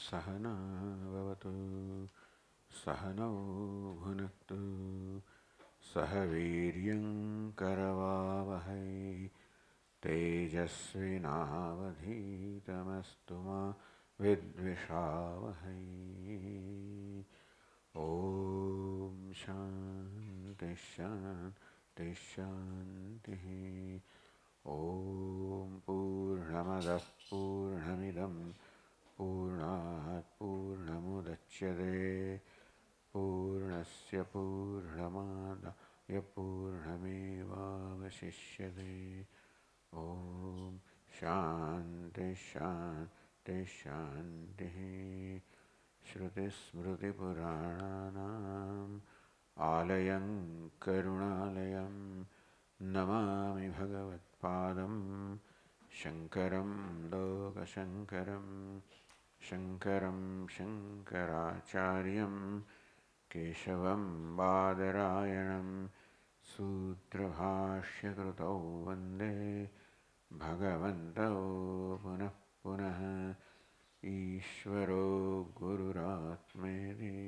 सहना भवतु सहनौ भुनक्तु सह वीर्यं करवावहै तेजस्विनावधीतमस्तु मा विद्विषावहै। ॐ शान्ति शान्ति शान्तिः। ॐ पूर्णमदः पूर्णमिदं पूर्णात् पूर्णमुदच्यते पूर्णस्य पूर्णमादाय पूर्णमेवावशिष्यते। ॐ शान्ति शान्ति शान्तिः। श्रुतिस्मृतिपुराणानाम् आलयं करुणालयं नमामि भगवत्पादं शङ्करं लोकशङ्करं शङ्करं शङ्कराचार्यं केशवं बादरायणं सूत्रभाष्यकृतौ वन्दे भगवन्तौ पुनः पुनः। ईश्वरो गुरुरात्मेति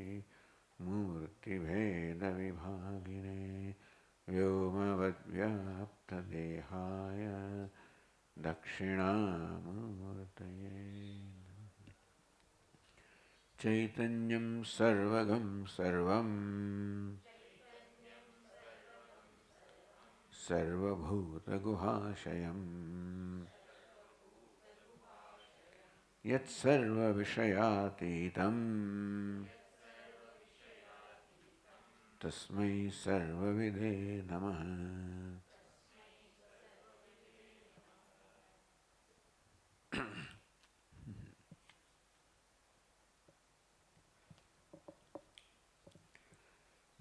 मूर्तिभेदविभागिने व्योमवद्व्याप्तदेहाय दक्षिणामूर्तये चैतन्यं सर्वगं सर्वं सर्वभूतगुहाशयम् यत्सर्वविषयातीतं तस्मै सर्वविदे नमः।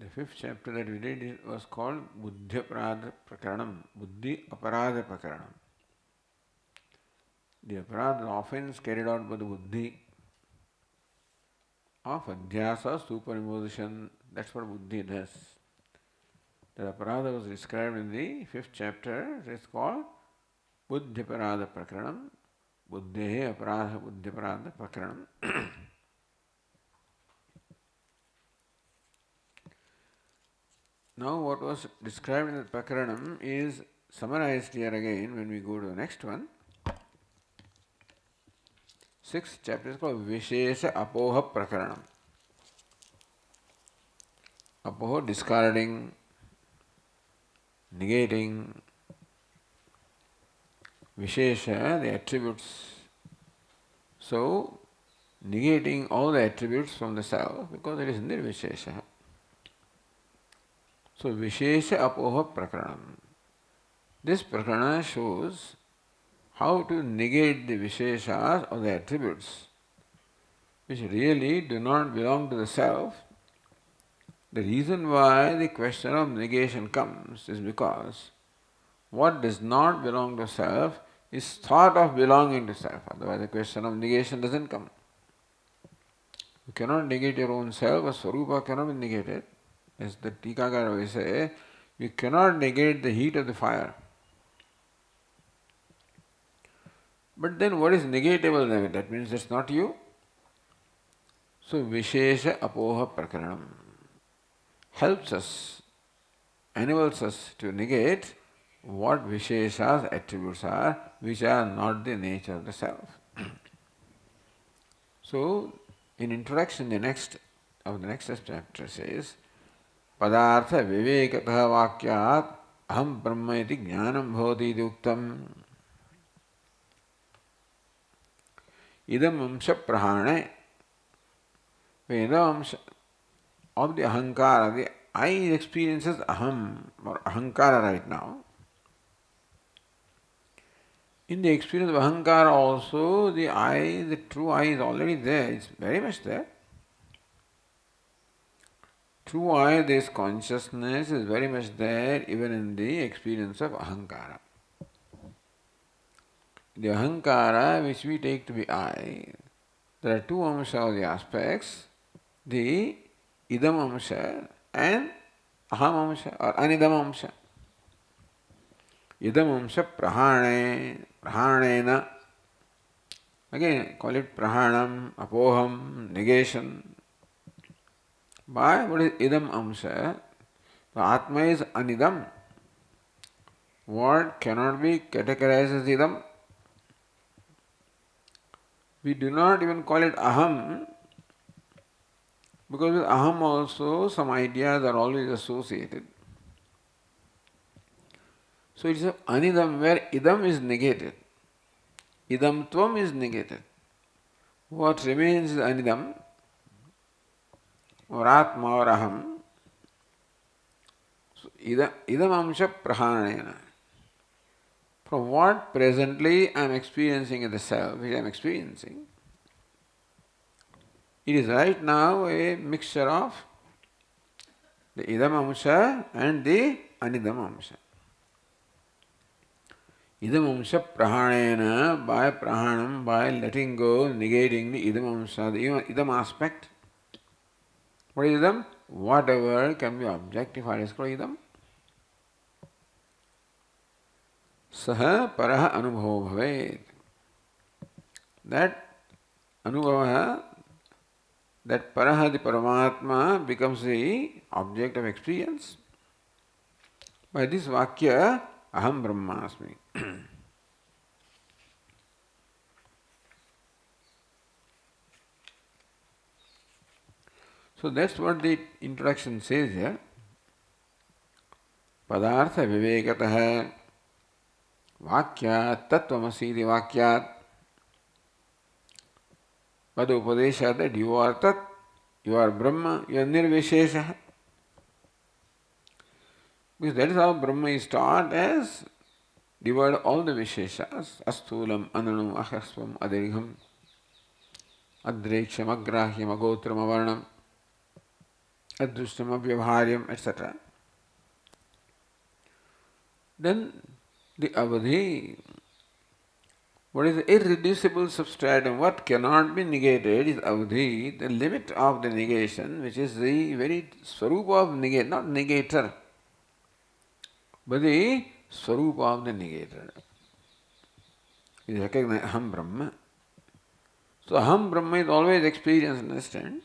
The fifth chapter that we did was called Buddhi Aparadha Prakaranam, Buddhi Aparadha Prakaranam. The aparadha, the offense carried out by the buddhi of adhyasa, superimposition, that's what buddhi does. The aparadha was described in the fifth chapter. It is called Buddhi Aparadha Prakaranam, Buddhi Aparadha Buddhi Aparadha Prakaranam. Now what was described in the Prakaranam is summarized here again when we go to the next one. Sixth chapter is called Vishesha Apoha Prakaranam. Apoha, discarding, negating. Vishesha, the attributes. So, negating all the attributes from the self because it is in the Vishesha. So, Vishesha Apoha Prakaranam. This Prakarana shows how to negate the Visheshas or the attributes which really do not belong to the self. The reason why the question of negation comes is because what does not belong to self is thought of belonging to self. Otherwise the question of negation doesn't come. You cannot negate your own self, a Swarupa cannot be negated. As the Tikakara will say, you cannot negate the heat of the fire. But then what is negatable then? That means it's not you. So Vishesha Apoha Prakaranam helps us, enables us to negate what Visheshas attributes are, which are not the nature of the self. So in introduction, the next chapter says, Padartha Vivekatha Vakyat Aham Brahma iti Jnanam Bhavati iti Uktam Idam Amsha Prahane. Idam Amsha of the Ahankara, the I experiences Aham or Ahankara right now. In the experience of Ahankara also, the I, the true I is already there, it's very much there. True I, this consciousness is very much there even in the experience of Ahankara. The Ahankara which we take to be I, there are two amsha of the aspects, the idam amsha and aham amsha or anidam amsha. Idam amsha prahanena. Again, call it prahanam, apoham, negation. By what is idam amsha? The Atma is anidam. What cannot be categorized as idam? We do not even call it aham, because with aham also some ideas are always associated. So it is anidam where idam is negated. Idam tvam is negated. What remains is anidam or atma or aham. So idam amsha prahanena. From what presently I am experiencing in the self, which I am experiencing, it is right now a mixture of the idam amsha and the anidam amsha. Idam amsha prahanena, by prahanam, by letting go, negating the idam amsha, the idam aspect. What is idam? Whatever can be objectified is called idam. Saha paraha anubhava bhavet. That anubhava, that paraha, the Paramatma, becomes the object of experience. By this vakya, aham brahmasmi. So that's what the introduction says here. Padartha vivekatah vakyat tattvamasi iti vakyat. Pada upadesha that you are tat, you are Brahma, you are nirvishesha. Because that is how Brahma is taught, as devoid all the visheshas, asthulam, ananam, ahasvam, adirgham, adreksham, agrahyam, agotram, avarnam, adrushtam, avyavharyam, etc. Then the avadhi, what is the irreducible substratum, what cannot be negated is avadhi, the limit of the negation, which is the very swarupa of negate, not negator, but the swarupa of the negator. Is recognized aham Brahma. So aham Brahma is always experienced, understand?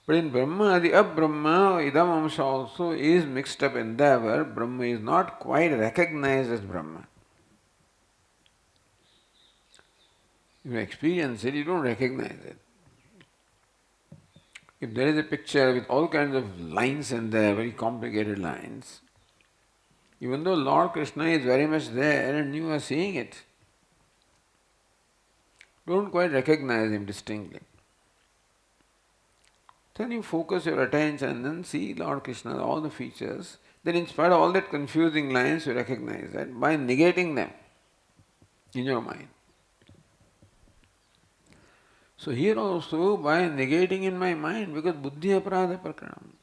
But in Brahma, the Brahma, idam amsha also is mixed up in there, where Brahma is not quite recognized as Brahma. You experience it, you don't recognize it. If there is a picture with all kinds of lines in there, very complicated lines, even though Lord Krishna is very much there and you are seeing it, don't quite recognize him distinctly. Then you focus your attention and then see Lord Krishna, all the features. Then in spite of all that confusing lines, you recognize that by negating them in your mind. So here also, by negating in my mind, because buddhi aparadha prakranam,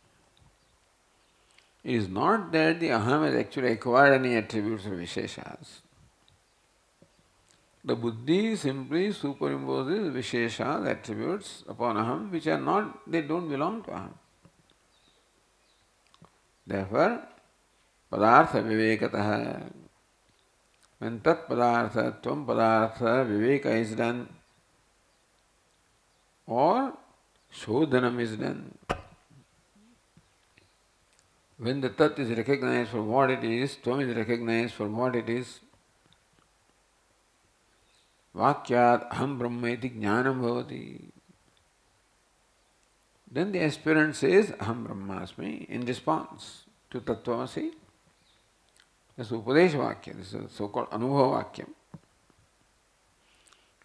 it is not that the aham has actually acquired any attributes or visheshas. The buddhi simply superimposes visheshas, attributes upon aham, which are not, they don't belong to aham. Therefore, padartha vivekatah, when tat padartha, tvam padartha, viveka is done, or shodhanam is done. When the tat is recognized for what it is, tvam is recognized for what it is, vakyat aham brahma iti jnanam bhavati. Then the aspirant says aham brahmasmi in response to tattvamasi. This is upadesha vakya, this is so-called anubhava vakyam.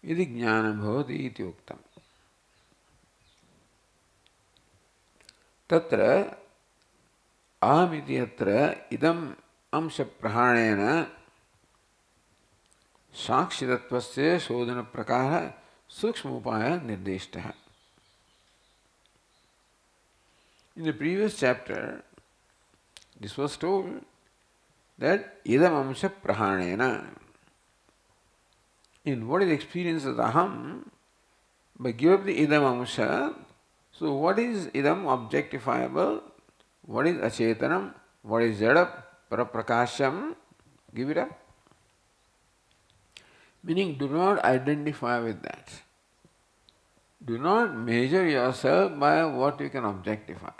Iti jnanam bhavati iti uktam. Tatra aham iti atra idam amsha prahanena साक्षितत्वस्य शोधन प्रकार सूक्ष्म उपाय निर्दिष्ट है. In the previous chapter, this was told that idam amsha prahanena, in what is experienced as aham, by give up the idam amsha, so what is idam objectifiable, what is achetanam, what is jada, paraprakasham, give it up. Meaning, do not identify with that. Do not measure yourself by what you can objectify.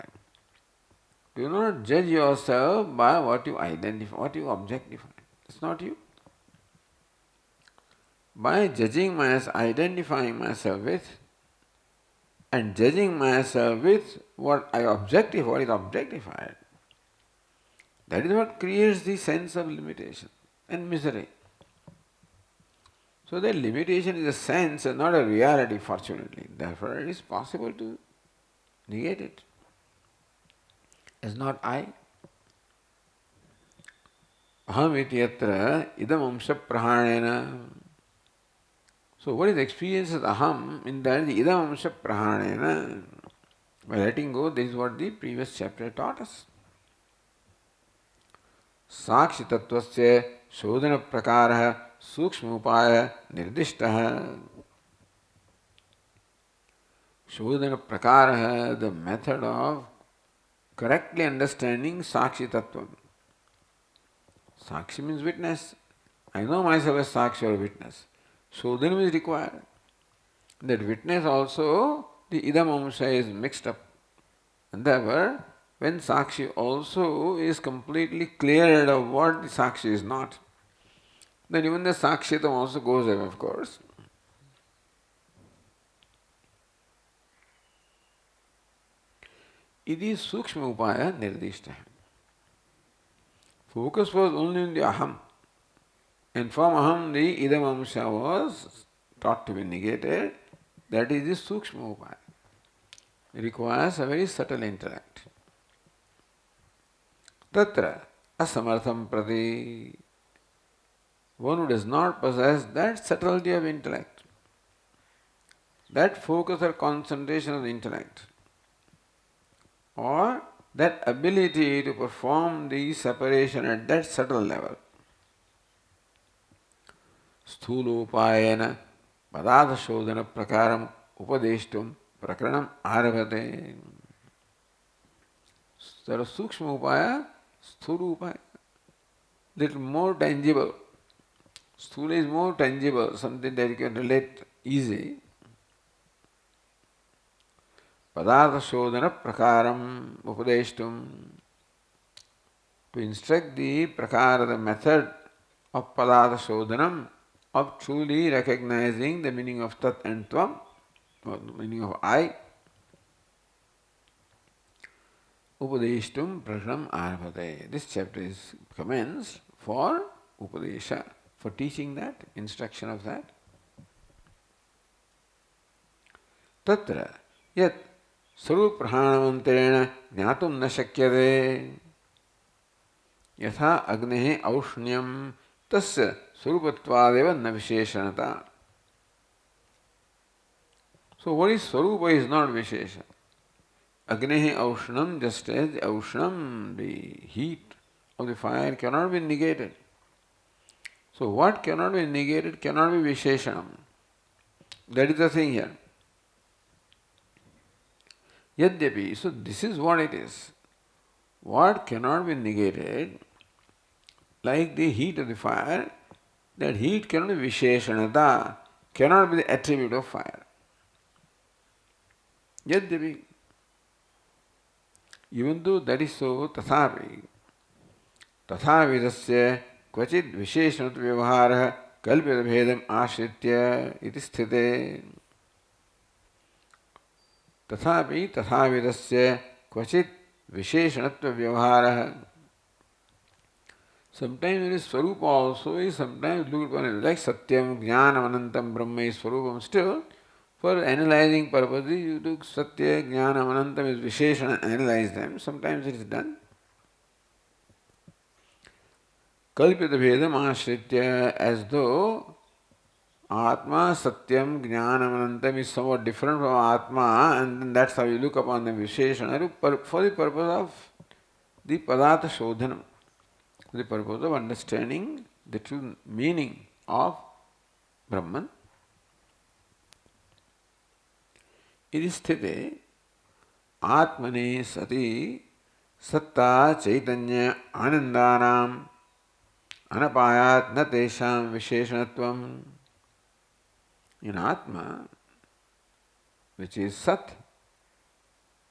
Do not judge yourself by what you identify, what you objectify. It's not you. By judging myself, identifying myself with, and judging myself with what what is objectified, that is what creates the sense of limitation and misery. So that limitation is a sense and not a reality, fortunately. Therefore, it is possible to negate it. It's not I. Aham iti yatra idam amsha prahanena. So what is experienced as aham in that the idam amsha prahanena? By letting go, this is what the previous chapter taught us. साक्षि तत्वस्य शोधन प्रकारः सूक्ष्म उपाय निर्दिष्टः. शोधन प्रकारः, the method of correctly understanding Sakshi Tattva. Sakshi means witness. I know myself as Sakshi or witness. Shodhanam is required. That witness also, the idam amsha is mixed up. And therefore, when Sakshi also is completely cleared of what the Sakshi is not, then even the Sakshitam also goes away, of course. Iti sukshma upaya nirdishta. Focus was only on the aham. And from aham, the idam amsha was taught to be negated. That is the sukshma upaya. It requires a very subtle intellect. Tatra asamartham prati. One who does not possess that subtlety of intellect, that focus or concentration of the intellect, or that ability to perform the separation at that subtle level. Sthulopayena padatha shodhana prakaram upadeshtum prakranam arabhate. There is sukshma upaya, sthula upaya, little more tangible. Sthula is more tangible, something that you can relate easy. Padartha shodhana prakaram upadeshtum. To instruct the prakara, the method of padartha shodhanam, of truly recognizing the meaning of tat and tvam, or the meaning of I. Upadeshtum prashanam arabhate. This chapter is commenced for upadesha, for teaching that, instruction of that. Tatra yat sarup prahanamantreena jnatum na shakyate yatha agnehe aushnyam tasya sarupattvadeva na visheshanata. So what is sarupa is not vishesha. Agnehe aushnam, just as the aushnam, the heat of the fire cannot be negated. So what cannot be negated cannot be visheshanam. That is the thing here. Yadyapi, so this is what it is. What cannot be negated, like the heat of the fire, that heat cannot be visheshanata, cannot be the attribute of fire. Yadyapi, even though that is so, tathapi vidasya kvachid visheshanat vyavahara kalpita bhedam ashritya iti sthite. Tathapi tathavidasya kvachit visheshanatva vyavahara. Sometimes it is swarupa also is sometimes looked upon as like satyam, jnanam, anantam, brahma is swarupam. Still, for analyzing purposes, you took satya, jnanam, anantam is visheshana, analyze them. Sometimes it is done. Kalpita bhedam ashritya, as though Atma, Satyam, Jnanam, Anantam is somewhat different from Atma, and then that's how you look upon the Visheshana for the purpose of the Padatha Shodhanam, for the purpose of understanding the true meaning of Brahman. Iti sthite Atmane sati satta chaitanya anandanam anapayat na tesham visheshanatvam. In Atma, which is Sat,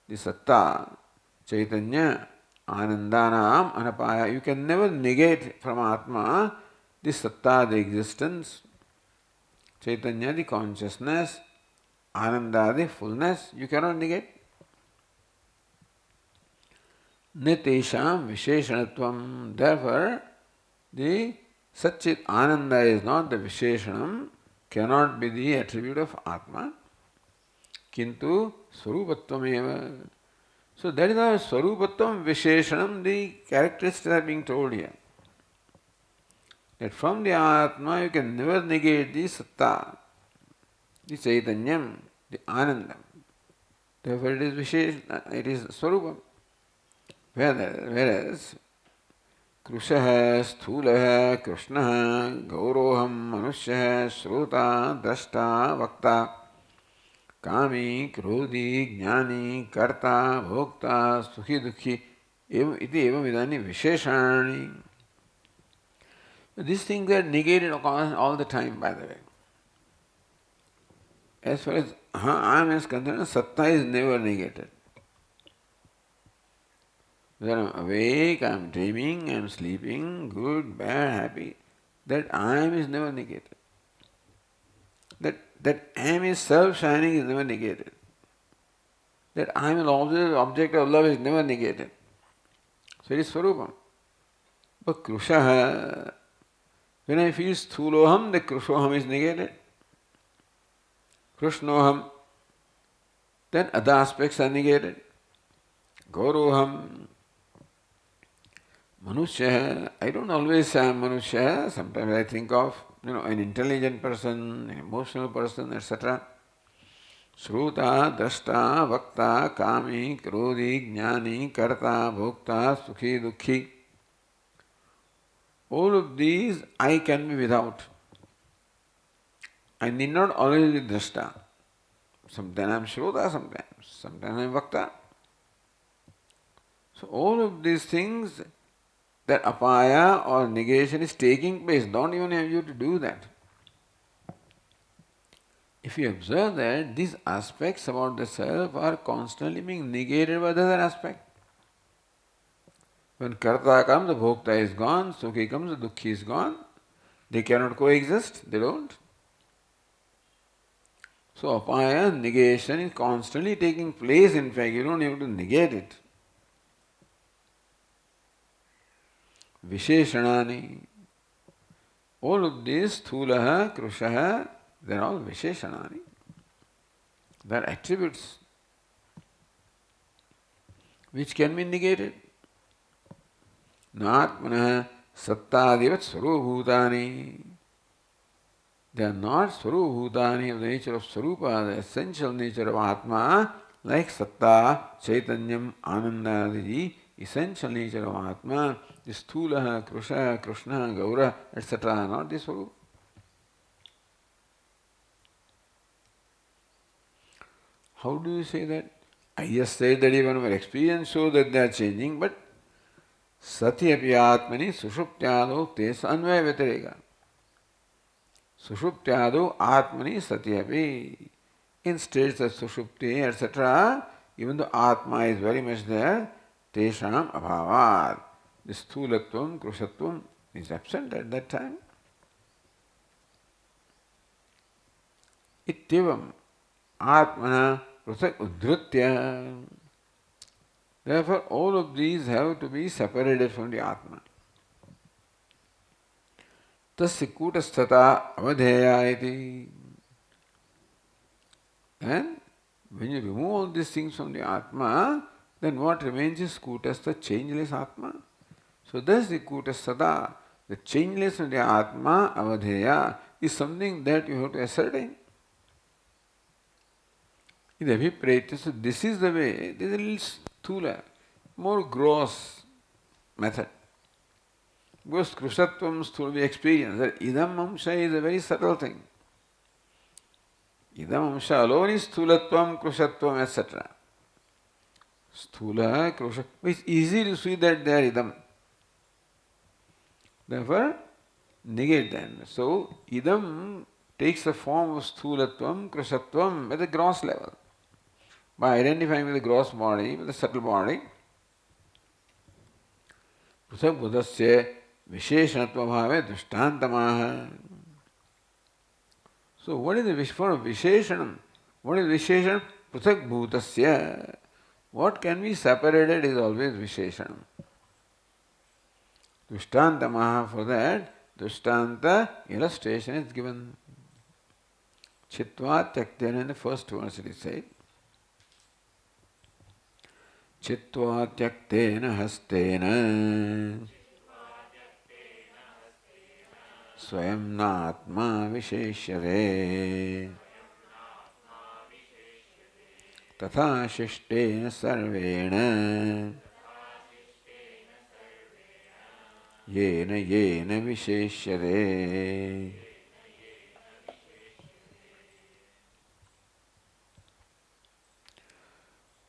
the Satta, Chaitanya, Anandanam, Anapaya, you can never negate from Atma the Satta, the existence, Chaitanya, the consciousness, Ananda, the fullness, you cannot negate. Nitesham Visheshanatvam. Therefore, the Satchit Ananda is not the Visheshanam, cannot be the attribute of Atma. Kintu Swarupatvam. So that is our Swarupatvam Visheshanam, the characteristics are being told here. That from the Atma you can never negate the Satta, the Chaitanyam, the Anandam. Therefore it is Vishesh, it is Swarupam. Whereas Krushaha, Sthulaha, Krishnaha, Gauroham, Manushyaha, Shrota, Drashta, Vakta, Kami, Krodhi, Jnani, Karta, Bhokta, Sukhi, Dukhi, iti evam idani Visheshani. These things are negated all the time, by the way. As far as I am concerned, Satta is never negated. Whether I am awake, I am dreaming, I am sleeping, good, bad, happy, that I am is never negated. That I am is self-shining is never negated. That I am an object of love is never negated. So it is Swarupam. But Krushaha, when I feel Sthuloham, the Krushoham is negated. Krishnoham, then other aspects are negated. Gauroham, Manushya, I don't always say I am Manushya. Sometimes I think of an intelligent person, an emotional person, etc. Shruta, Drashta, Vakta, Kami, Krodhi, Jnani, Karta, Bhokta, Sukhi, Dukhi. All of these I can be without. I need not always be Drashta. Sometimes I am Shruta, sometimes I am Vakta. So all of these things, that apaya or negation is taking place, don't even have you to do that. If you observe that these aspects about the self are constantly being negated by the other aspect. When karta comes, the bhokta is gone, sukhi comes, the dukhi is gone. They cannot coexist, they don't. So apaya, negation is constantly taking place, in fact, you don't have to negate it. Visheshanani. All of these, Sthulaha, Krushaha, they are all Visheshanani. They are attributes which can be negated. Natmana Sattadivat Swarubhutani. They are not Swarubhutani of the nature of Swarupa, the essential nature of Atma, like Satta, Chaitanyam, Anandadiji, essential nature of Atma. The Sthulaha, Krusha, Krishna, Gaura, etc. not this Swarup. How do you say that? I just said that even our experience shows that they are changing, but Sati api Atmani Sushuptyado Tesa Anvaya Vyatireka. Sushuptyado Atmani Sati api. In states of Sushupti, etc., even though Atma is very much there, Tesham Abhavad. The Sthulatvam, Krushatvam is absent at that time. Ittivam Atmana Pruthak Udhrutya. Therefore, all of these have to be separated from the Atma. Tasya Kutasthata Avadheya iti. And when you remove all these things from the Atma, then what remains is Kutastha, changeless Atma. So thus the Kutasthata, the changeless of the Atma, Avadheya, is something that you have to ascertain. In the Abhiprayatya, so this is the way, this is a little sthula, more gross method. Because Krushatvam sthula we experience, that Idam Amsha is a very subtle thing. Idam Amsha alone is Sthulatvam, Krushatvam, etc. Sthula, Krusha, it's easy to see that they are Idam. Therefore, negate them. So, Idam takes the form of sthulatvam, krushatvam at the gross level. By identifying with the gross body, with the subtle body, पृथक बुधस्य विशेषणत्व भावे दृष्टान्तमाह. So what is the for Visheshanam? What is Visheshanam? Pruthak bhutasya. What can be separated is always Visheshanam. Drishtantamaha, for that, Drishtanta illustration is given. Chitva tyaktena, in the first verse it is said. Chitva tyaktena hastena स्वयं नात्मा विशेष्यते तथा शिष्टेन सर्वेण येन येन विशेष्यते.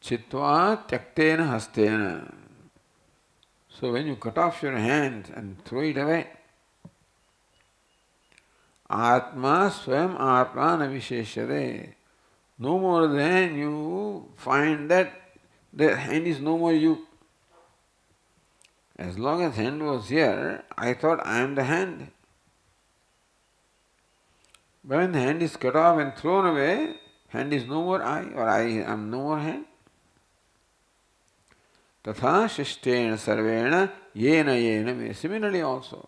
चित्वा त्यक्तेन हस्तेन. So when you cut off your hand and throw it away, Atma swam atma na visheshyate. No more than you find that the hand is no more you. As long as hand was here, I thought I am the hand. But when the hand is cut off and thrown away, hand is no more I, or I am no more hand. Tatha shishtena sarvena yena yena. Similarly also,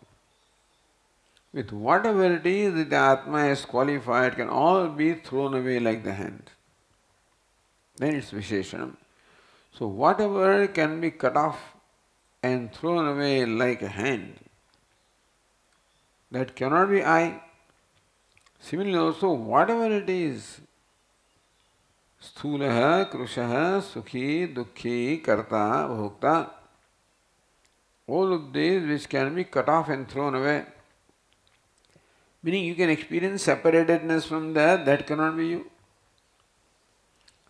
with whatever it is that the Atma is qualified, can all be thrown away like the hand. Then it's Visheshanam. So whatever can be cut off and thrown away like a hand, that cannot be I. Similarly also, whatever it is, sthulaha, krushaha, sukhi, dukhi, karta, bhokta, all of these which can be cut off and thrown away. Meaning you can experience separatedness from that cannot be you.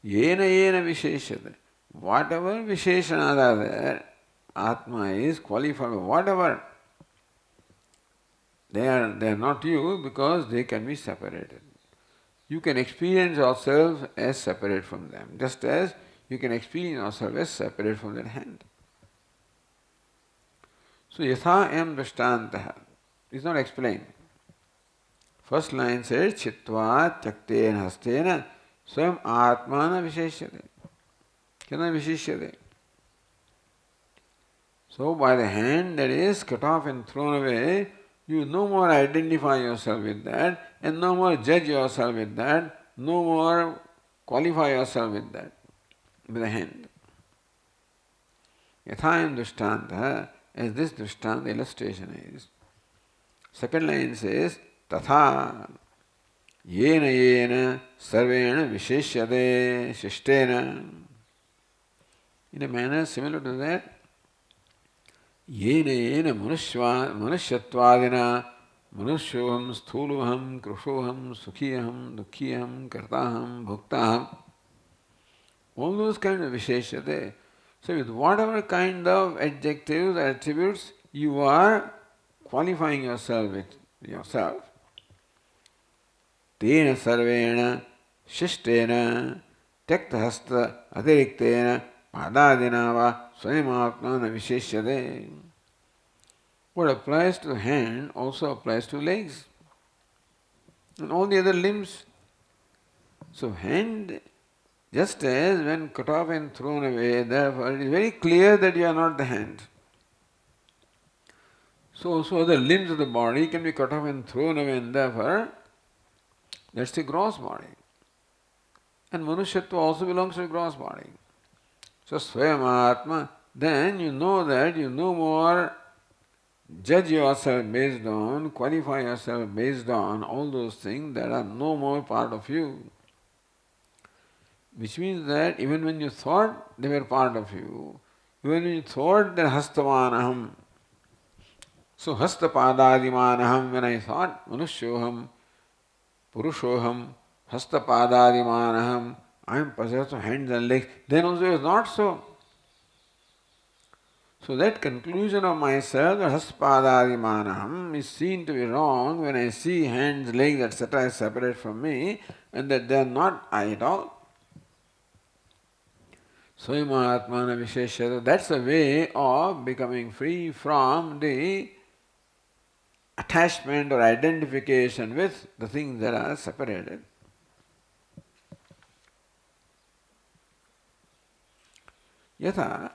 Yena yena visheshyate. Whatever visheshanas are there, Atma is qualified. Whatever, they are not you because they can be separated. You can experience yourself as separate from them, just as you can experience yourself as separate from that hand. So yatha em drishtantaha is not explained. First line says, Chitva tyaktena hastena swam atmana visheshyate. Cannot visheshyate. So by the hand that is cut off and thrown away, you no more identify yourself with that, and no more judge yourself with that, no more qualify yourself with that, with the hand. Yathayam drishtanta, as this drishtanta illustration is. Second line says, Tatha yena yena sarvena visheshyate shishtena. In a manner similar to that, yena yena manushyattvadina manusyoham sthuluham krushoham sukhiyaham dukkhiyaham kartaham bhoktaham. All those kind of visheshyate. So with whatever kind of adjectives, attributes you are qualifying yourself with yourself, Tena sarvena shishtena tyaktahasta atiriktena padadina va swayamatmana visheshyate. What applies to the hand also applies to legs and all the other limbs. So hand, just as when cut off and thrown away, therefore it is very clear that you are not the hand. So also the limbs of the body can be cut off and thrown away, and therefore that's the gross body. And Manushyatva also belongs to the gross body. So Swayamatma, then you know that you no more judge yourself based on, qualify yourself based on all those things that are no more part of you. Which means that even when you thought they were part of you, even when you thought that hastavanaham, so hastapadadimanaham, when I thought manusyoham, purushoham, hastapadadimanaham, I am possessed of hands and legs, then also it was not so. So that conclusion of myself, that haspadadimanaham, is seen to be wrong when I see hands, legs, etc. separate from me, and that they are not I at all. Swayamahatmana visheshya, that's a way of becoming free from the attachment or identification with the things that are separated. Yatha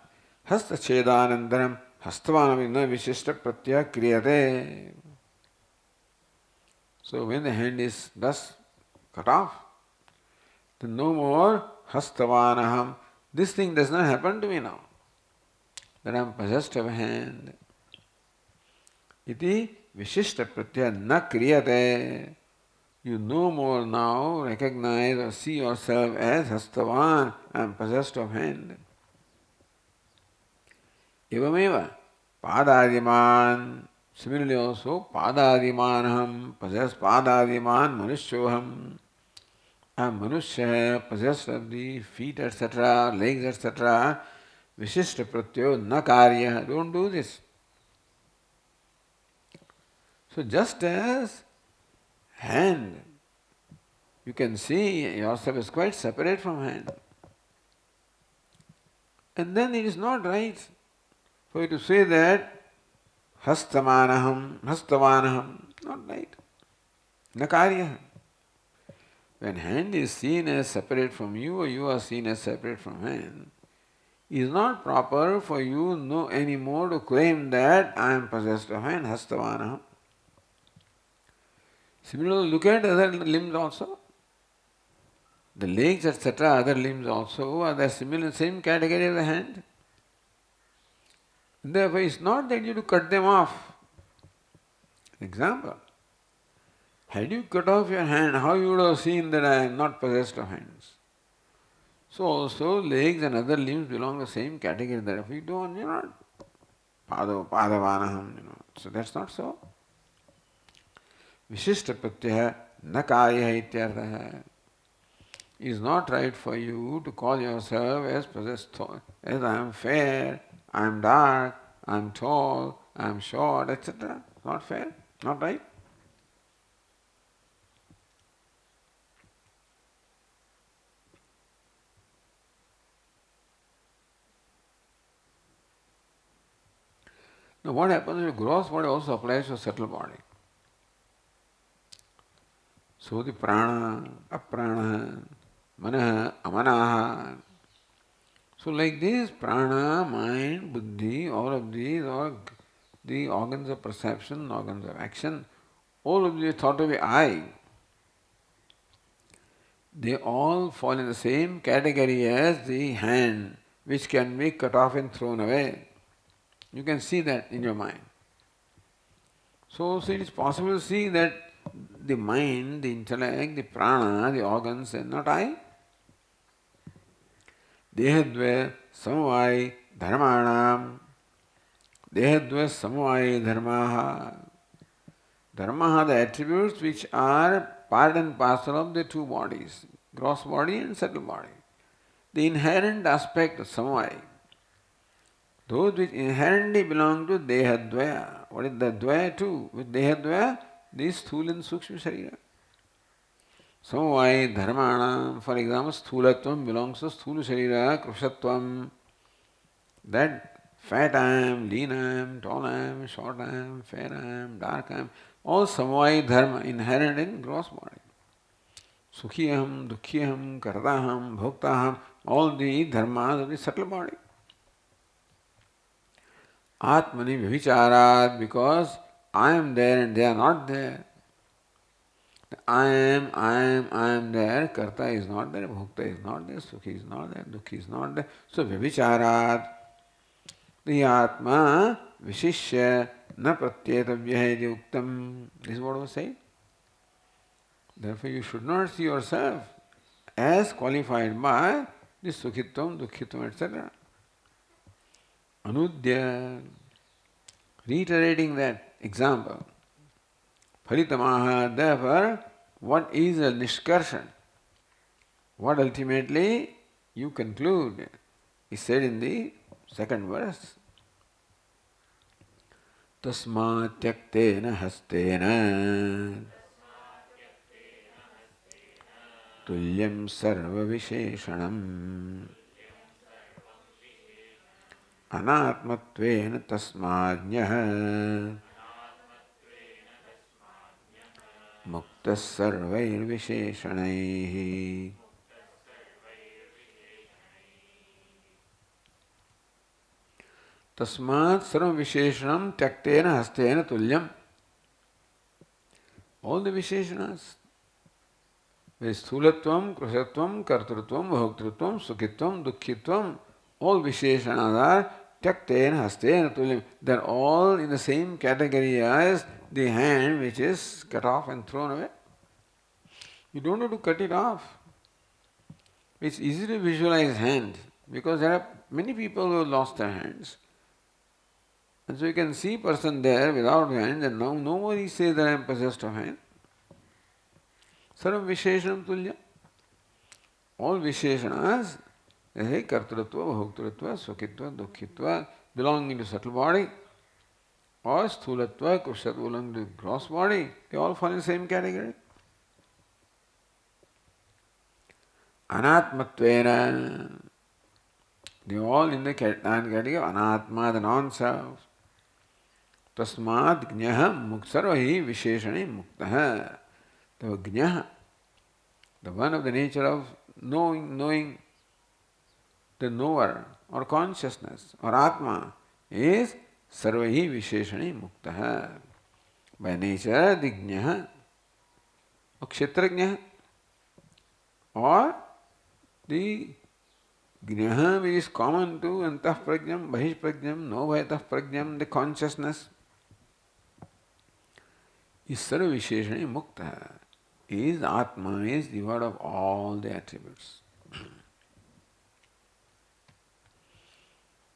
hastachedanandaram hastavanavina vishishta pratyaya kriyate. So when the hand is thus cut off, then no more hastavanaham. This thing does not happen to me now, that I am possessed of a hand. Iti vishishta pratyaya na kriyate. You no more now recognize or see yourself as hastavan, I am possessed of hand. Evameva padadiman. Similarly also padadimanaham, possessed padadiman manusyoham. I am manushya, possessed of the feet, etc., legs, etc. Vishishta pratyo na karya. Don't do this. So just as hand, you can see yourself is quite separate from hand. And then it is not right for you to say that hastavanaham, not right. Nakarya. When hand is seen as separate from you or you are seen as separate from hand, it is not proper for you no anymore to claim that I am possessed of hand, hastavanaham. Similarly, look at other limbs also. The legs, etc., other limbs also are the same category as the hand. Therefore, it's not that you have to cut them off. Example. Had you cut off your hand, how you would have seen that I am not possessed of hands? So also legs and other limbs belong to the same category. Therefore, you're not padavanaham, So that's not so. Vishishta pratyaya na karya ityartha. It is not right for you to call yourself as possessed, as I am fair, I am dark, I am tall, I am short, etc. Not fair, not right. Now what happens in the gross body also applies to a subtle body. So the prana, aprana, manaha, amanaha. So like this, prana, mind, buddhi, all of these are the organs of perception, organs of action. All of these are thought to be I. They all fall in the same category as the hand, which can be cut off and thrown away. You can see that in your mind. So it is possible to see that the mind, the intellect, the prana, the organs are not I. Dehadvaya samavai dharmanam. Dehadvaya samavai dharmaha. Dharmaha, the attributes which are part and parcel of the two bodies, gross body and subtle body. The inherent aspect of samavai. Those which inherently belong to dehadvaya. What is the dvaya too? With dehadvaya, this sthula and sukshma sharira. Samavai dharmana, for example, sthulatvam belongs to sthula sharira, krushatvam. That fat I am, lean I am, tall I am, short I am, fair I am, dark I am, all samavai dharma inherent in gross body. Sukhiyaham, dukkhiyaham, kardaham, bhoktaham, all the dharmas of the subtle body. Atmani vibhicharat, because I am there and they are not there. I am there, karta is not there, bhokta is not there, sukhi is not there, dukhi is not there. So vibhicharat, the atma vishishya na pratyetavya iti uktam. This is what was said. Therefore you should not see yourself as qualified by this sukhitvam, dukhitvam, etc. Anudya, reiterating that example. Phalitamaha, therefore, what is a nishkarshan? What ultimately you conclude is said in the second verse. Tasmat tyaktena hastena tulyam sarva visheshanam anatmatvena tasmajñah muktas sarvair visheshanaihi. Tasmat sarva visheshanam tyaktena hastena tulyam. All the visheshanas, Sthulatvam, Krushatvam, Kartrutvam, Bhoktritvam, Sukhitvam, Dukkhitvam, all Visheshanas are Tyaktena, Hastena, Tulim. They are all in the same category as the hand which is cut off and thrown away. You don't have to cut it off. It's easy to visualize hand because there are many people who have lost their hands. And so you can see a person there without hands and now nobody says that I am possessed of hand. Sarva Visheshanam Tulya. All Visheshanas, they say Kartrutva, Bhoktritva, Sukhitva, Dukkhitva, belonging to subtle body, or Sthulatva, Kushat, belonging to gross body, they all fall in the same category. Anatmatvena, they all in the category of Anatma, the non-self. Tasmad Gñaha Muksarvahi Visheshani Muktaha. The Gñaha, the one of the nature of knowing, the knower or consciousness or Atma is Sarvahi Visheshani Muktaha. By nature, the Gñaha or Kshetrajñaha or the Gñaha which is common to Antah Prajnam, Bahish Prajnam, Novayatah Prajnam, the consciousness is Sarva Visheshani Muktaha. Is Atma, is the word of all the attributes.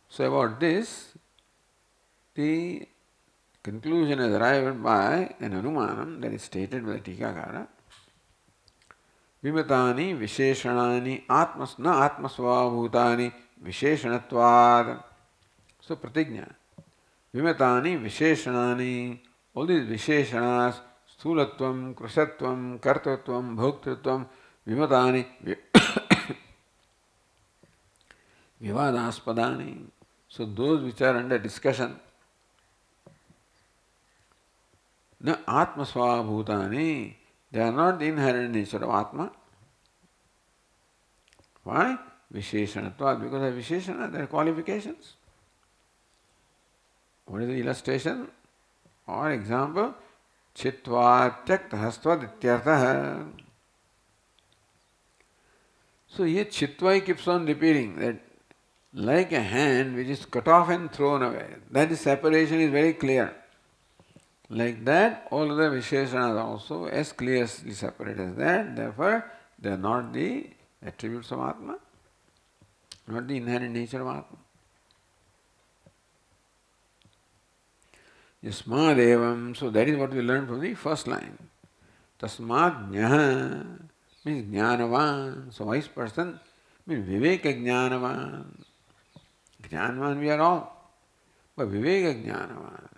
So about this, the conclusion is arrived by an anumanam that is stated by the Tikakara. Vimatani visheshanani atmas na atmasvabhutani visheshanatvad. So pratigna. Vimatani visheshanani, all these visheshanas, Sthulatvam, Krushatvam, Kartatvam, Bhoktritvam, Vimatani, Vivadaspadani. So those which are under discussion. Na Atmasvabhutani, they are not the inherent nature of Atma. Why? Visheshanatvad, because of Visheshana, there are qualifications. What is the illustration or example? Chitva tyaktahastvad ityartah. So here Chitva keeps on repeating that like a hand which is cut off and thrown away. That is separation is very clear. Like that, all other Visheshanas are also as clearly separate as that. Therefore, they are not the attributes of Atma, not the inherent nature of Atma. Yasmadevam, so that is what we learned from the first line. Tasmad Jnaha means Jnanavan. So wise person means Viveka Jnanavan. Jnanavan we are all. But Viveka Jnanavan,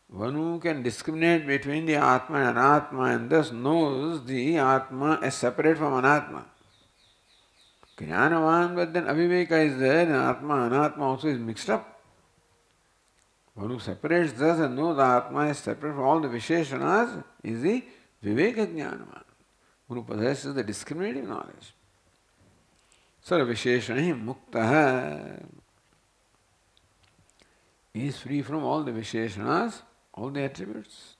one who can discriminate between the Atma and Anatma and thus knows the Atma as separate from Anatma. Jnanavan, but then Aviveka is there and Atma, Anatma also is mixed up. One who separates thus and knows the Atma is separate from all the Visheshanas is the Viveka Jnanavan, one who possesses the discriminative knowledge. Sarva Visheshani Muktaha is free from all the Visheshanas, all the attributes.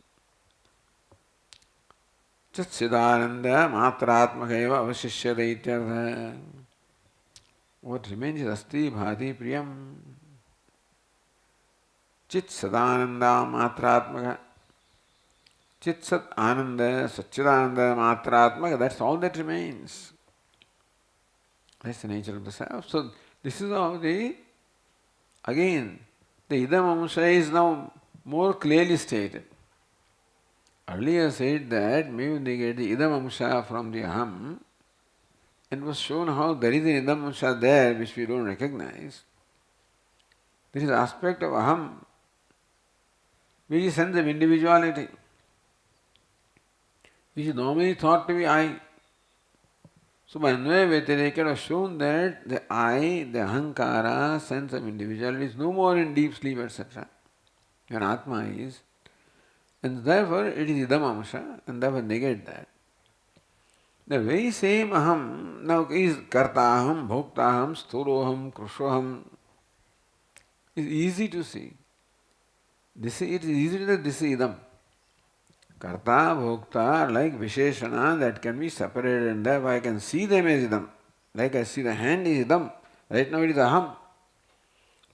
Chat Siddhananda Matratmakaiva Avashishyate ityartha. What remains is Asti Bhati Priyam. Chit Sadananda Matratmaka. Chit Sat Ananda, Satchidananda Matratmaka, that's all that remains. That's the nature of the self. So this is how the idam amsha is now more clearly stated. Earlier said that maybe they get the idam amsha from the aham, and was shown how there is an idam amsha there which we don't recognize. This is aspect of aham. which is sense of individuality, which is normally thought to be I. So by Anvaya Vyatireka it was shown that the I, the Ahankara, sense of individuality is no more in deep sleep, etc. When Atma is, and therefore it is Idam Amsha, and therefore negate that. The very same Aham now is Kartaham, Bhoktaham, Sthuroham, Krushoham. It's easy to see. It is easy to say this is Idam. Karta, Bhokta are like Visheshana that can be separated, and therefore I can see them as Idam. Like I see the hand is Idam. Right now it is Aham.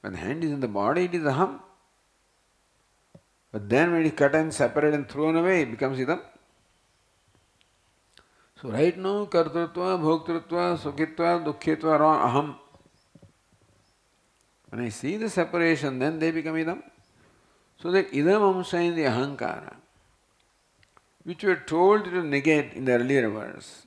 When the hand is in the body, it is Aham. But then when it is cut and separated and thrown away, it becomes Idam. So right now, Kartrutva, Bhoktrutva, Sukhitva, Dukkhitva are all Aham. When I see the separation, then they become Idam. So that Idam Amsa in the Ahankara, which we were told to negate in the earlier verse,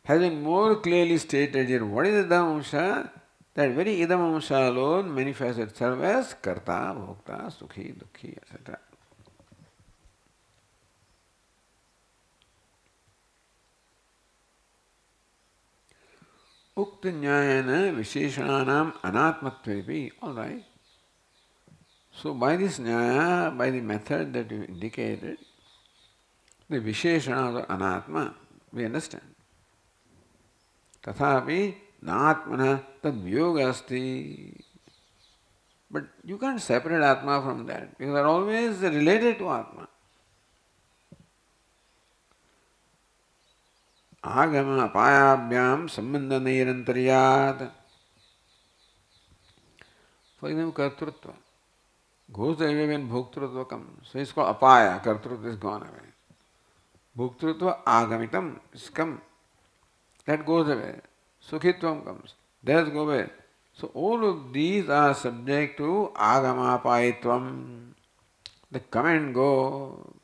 has been more clearly stated here. What is Idam Amsha? That very Idam Amsha alone manifests itself as Karta, Bhokta, Sukhi, Dukhi, etc. Ukta Nyayana Visheshanam Anatmatvepi. All right. So by this Nyaya, by the method that you indicated, the Visheshana of Anatma, we understand. Tathapi Natmana Tadvyoga Asti. But you can't separate Atma from that, because they are always related to Atma. Agama apayabhyam sambandha nirantariyat. For example, Kartrutva goes away when Bhoktrutva comes. So it's called apaya, Kartrutva is gone away. Bhoktrutva agamitam is come. That goes away. Sukhitvam comes. That goes away. So all of these are subject to agamapayitvam. They come and go.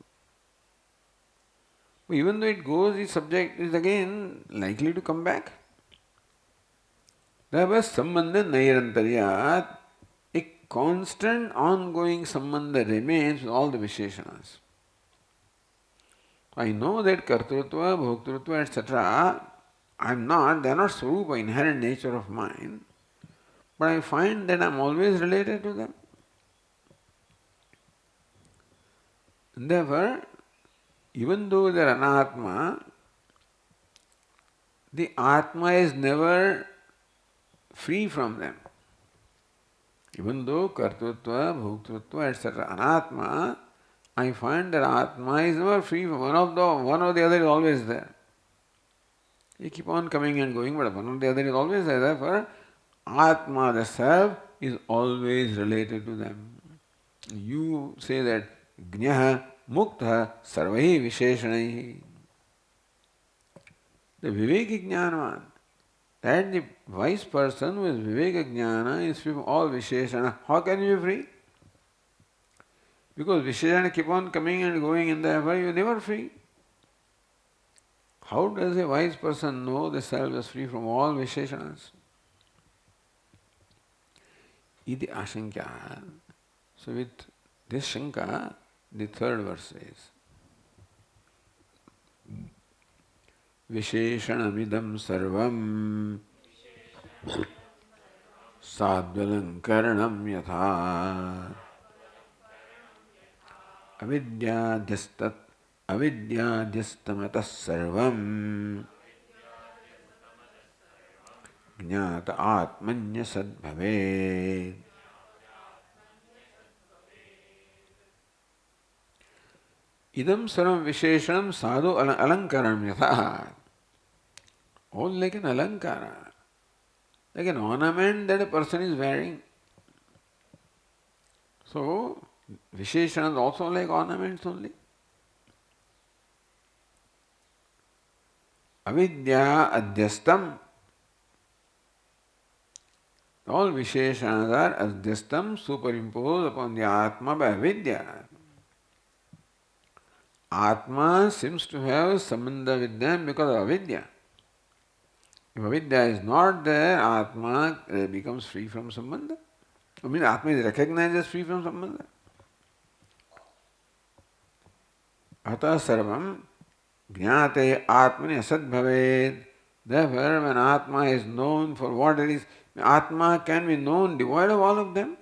But even though it goes, the subject is again likely to come back. Therefore, sambandha nairantaryat, a constant ongoing sambandha remains with all the Visheshanas. I know that Kartrutva, Bhoktrutva, etc. they are not Swarupa, inherent nature of mine, but I find that I am always related to them. Therefore, even though they are anatma, the atma is never free from them. Even though kartrutva, bhoktrutva, etc. anatma, I find that atma is never free from one or the other is always there. They keep on coming and going, but one or the other is always there. Therefore, atma, the self, is always related to them. You say that Gняha Mukta Sarvahi Visheshanaihi. The Viveki Jnanavan, that the wise person who is Viveka Jnana is free from all Visheshana. How can you be free? Because Visheshana keep on coming and going, and therefore you are never free. How does a wise person know the self is free from all Visheshanas? Iti Ashankya. So with this Shanka, the third verse says, Visheshanamidam sarvam sadvalankaranam yatha avidyadhyastamatas sarvam jnata atmanya sadbhaved. Idam sarvam visheshanam sadhu alankaram yatha. All like an alankara, like an ornament that a person is wearing. So, visheshana is also like ornaments only. Avidya adhyastam. All visheshanas are adhyastam, superimposed upon the atma by avidya. Atma seems to have sambandha with them because of avidya. If avidya is not there, atma becomes free from sambandha. I mean, atma is recognized as free from sambandha. Atah sarvam jnate atmani asad bhaved. Therefore, when Atma is known for what it is, Atma can be known devoid of all of them.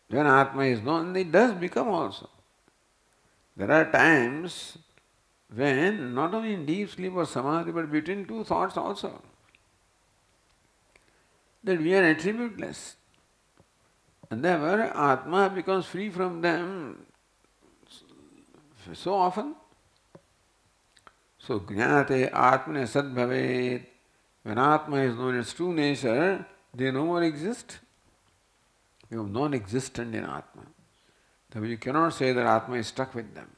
When Atma is known, it does become also. There are times when not only in deep sleep or samadhi, but between two thoughts also, that we are attributeless. And therefore, Atma becomes free from them so often. So, Jnate Atmane Sad Bhavet. When Atma is known its true nature, they no more exist. They are non-existent in Atma. Therefore, you cannot say that Atma is stuck with them.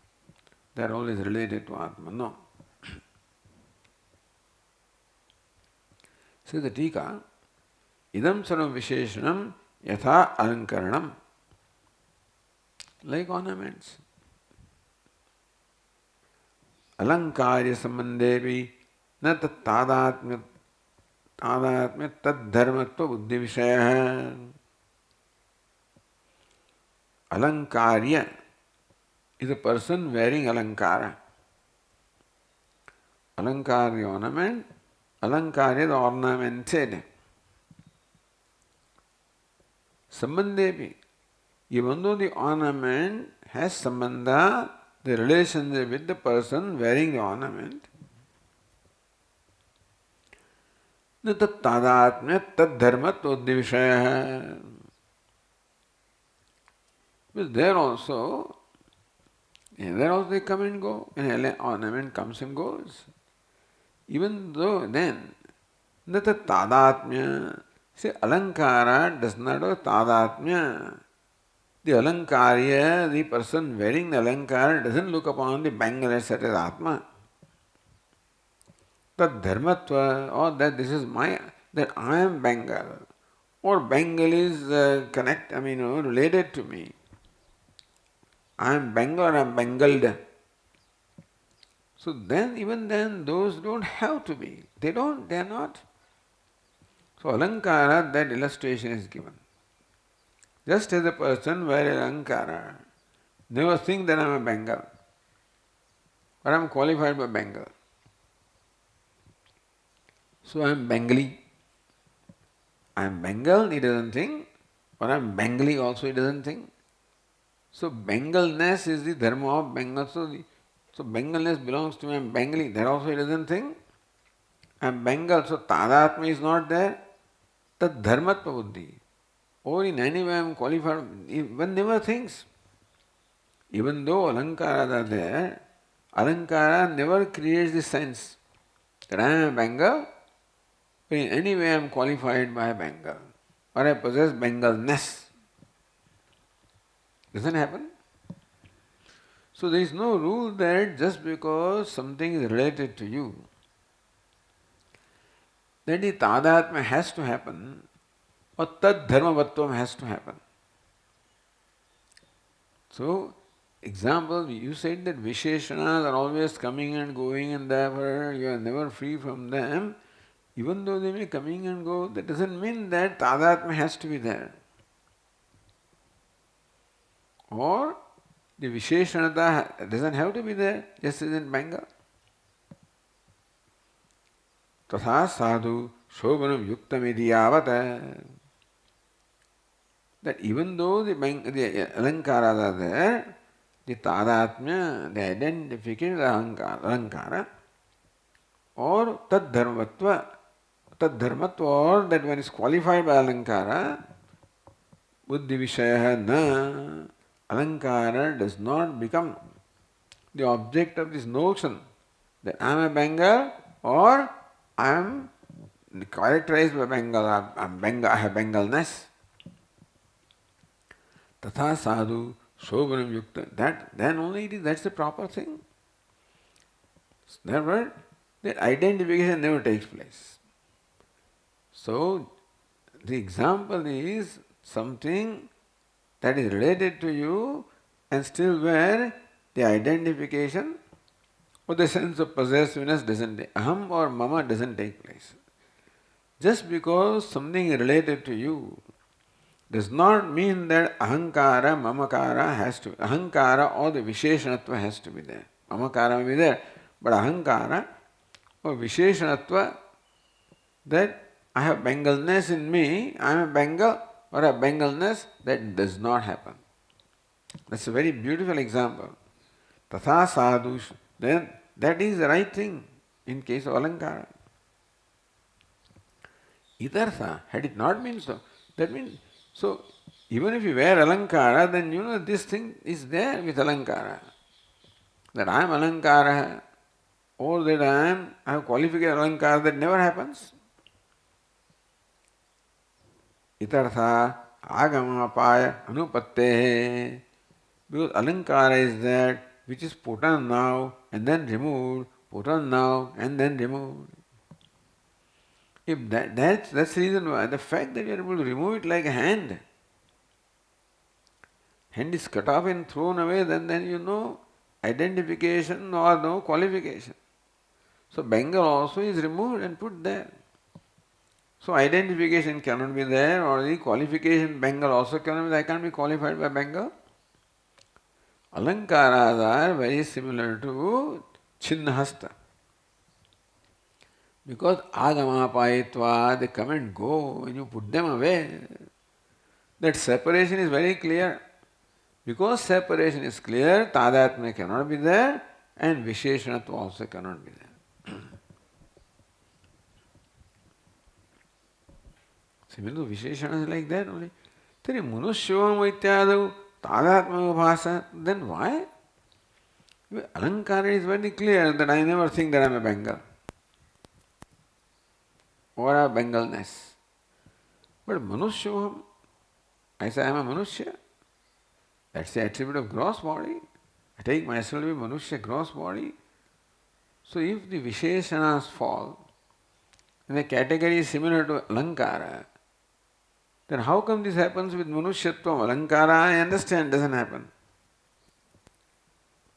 They are always related to Atma. No. Says the Tika, Idam Sarvam Visheshanam Yatha Alankaranam. Like ornaments. Alankarya Sambandevi न तादात्म्य तद्धर्मत्व बुद्धि विषय है. Alankarya is a person wearing alankara. Alankara the ornament, Alankarya the ornamented. Sambandhepi, even though the ornament has sambandha, the relationship with the person wearing the ornament, न तदात्म्य तद्धर्मत्व विषय है. But there also they come and go. An ornament comes and goes. Even though then, न tadatmya, say alankara does not have tadatmya. The alankarya, the person wearing the alankara, doesn't look upon the bangle as such as Atma. That dharmatva, or that this is that I am Bengal, or Bengal is related to me. I am Bengal or I am Bengaled. So then, even then, those don't have to be. They are not. So alankara, that illustration is given. Just as a person wearing alankara, never think that I am a Bengal, or I am qualified by Bengal. So I am Bengali. I am Bengal, he doesn't think. Or I am Bengali also, he doesn't think. So Bengalness is the dharma of Bengal. So Bengalness belongs to me, I am Bengali. That also he doesn't think. I am Bengal, so Tadatma is not there. Tad dharmatva buddhi. Or in any way I am qualified. One never thinks. Even though alankaras are there, alankara never creates the sense that I am a Bengal. In any way I am qualified by Bengal, or I possess Bengalness. Doesn't happen. So there is no rule that just because something is related to you, that the tadatma has to happen, or tad dharmavatvam has to happen. So, example, you said that Visheshanas are always coming and going, and therefore you are never free from them. Even though they may coming and go, that doesn't mean that tadatma has to be there. Or the Visheshanata doesn't have to be there, just as in Bengal. Tatha sadhu shobhanam yuktamidi yavata. That even though the alankaras are there, the tadatmya, the identification of alankara, or tad dharmatva, or that one is qualified by alankara, buddhi vishaya na, alankara does not become the object of this notion that I am a Bengal or I am characterized by Bengal, I have Bengalness. Tatha sadhu shobhanam yukta. Then only that's the proper thing. Therefore, that identification never takes place. So, the example is something that is related to you and still where the identification or the sense of possessiveness aham or mama doesn't take place. Just because something is related to you does not mean that ahankara, mamakara has to, ahankara or the visheshanatva has to be there. Mamakara may be there, but ahankara or visheshanatva, that I have Bengalness in me, I am a Bengal or a Bengalness, that does not happen. That's a very beautiful example. Tatha sadhush, then that is the right thing in case of alankara. Idartha, had it not been so, that means, so even if you wear alankara, then you know this thing is there with alankara. That I am alankara, or that I have qualified alankara, that never happens. Itartha agamapaya anupatte. Because alankara is that which is put on now and then removed, put on now and then removed. If that's the reason why, the fact that you are able to remove it like a hand is cut off and thrown away, then you know identification or no qualification. So Bengal also is removed and put there. So identification cannot be there, or the qualification Bengal also cannot be there. I can't be qualified by Bengal. Alankaras are very similar to Chinnahasta. Because agamapayitva, they come and go and you put them away. That separation is very clear. Because separation is clear, tadatmya cannot be there and visheshanatva also cannot be there. Similarly, visheshana is like that only. Tari manushyam ityadau tadatmya bhasa, then why? Alankara is very clear that I never think that I am a Bengal or a Bengalness. But manushyam, I say I am a manushya. That's the attribute of gross body. I take myself to be manushya, gross body. So if the visheshanas fall in a category similar to alankara, then how come this happens with manushyatvam? Alankara, I understand, doesn't happen.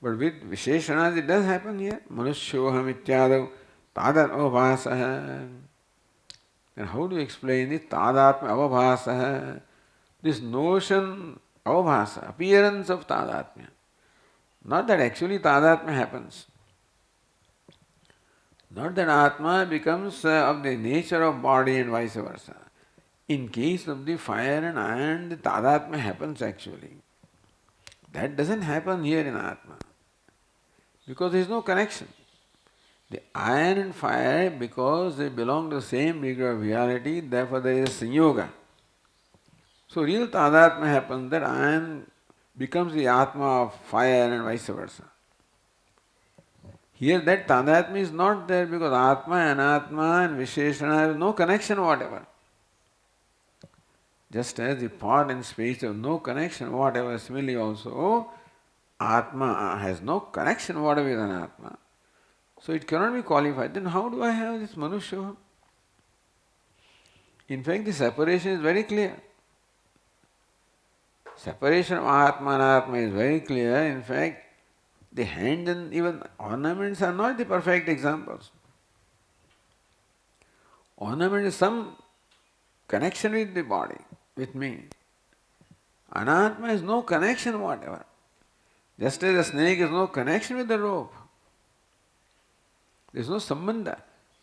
But with visheshanas, it does happen here. Manusyoham ityadav tadat avabhasah. Then how do you explain this tadatma avabhasah? This notion, avabhasa, appearance of tadatmya. Not that actually tadatmya happens. Not that atma becomes of the nature of body and vice versa. In case of the fire and iron, the tadatmya happens actually. That doesn't happen here in atma. Because there is no connection. The iron and fire, because they belong to the same degree of reality, therefore there is sanyoga. So real tadatmya happens that iron becomes the atma of fire and vice versa. Here that tadatmya is not there because atma, anatma and visheshana have no connection whatever. Just as the pot and space have no connection whatever, similarly also atma has no connection whatever with anatma. So it cannot be qualified. Then how do I have this manusya? In fact, the separation is very clear. Separation of atma and anatma is very clear. In fact, the hand and even ornaments are not the perfect examples. Ornament is some connection with the body, with me. Anatma has no connection whatever. Just as a snake has no connection with the rope. There is no sambandha.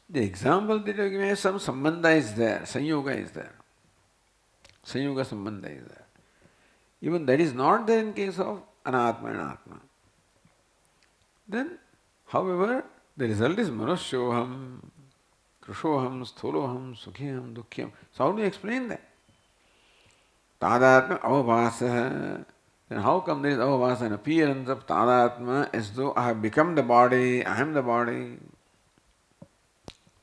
The example that you give me, some sambandha is there, sanyoga is there. Sanyoga sambandha is there. Even that is not there in case of anatma and atma. Then, however, the result is manusyoham, krishoham, sthuloham, sukhiham, dukhyam. So how do you explain that? Tadatma avabhasa. Then how come there is avabhasa, an appearance of tadatma as though I have become the body, I am the body?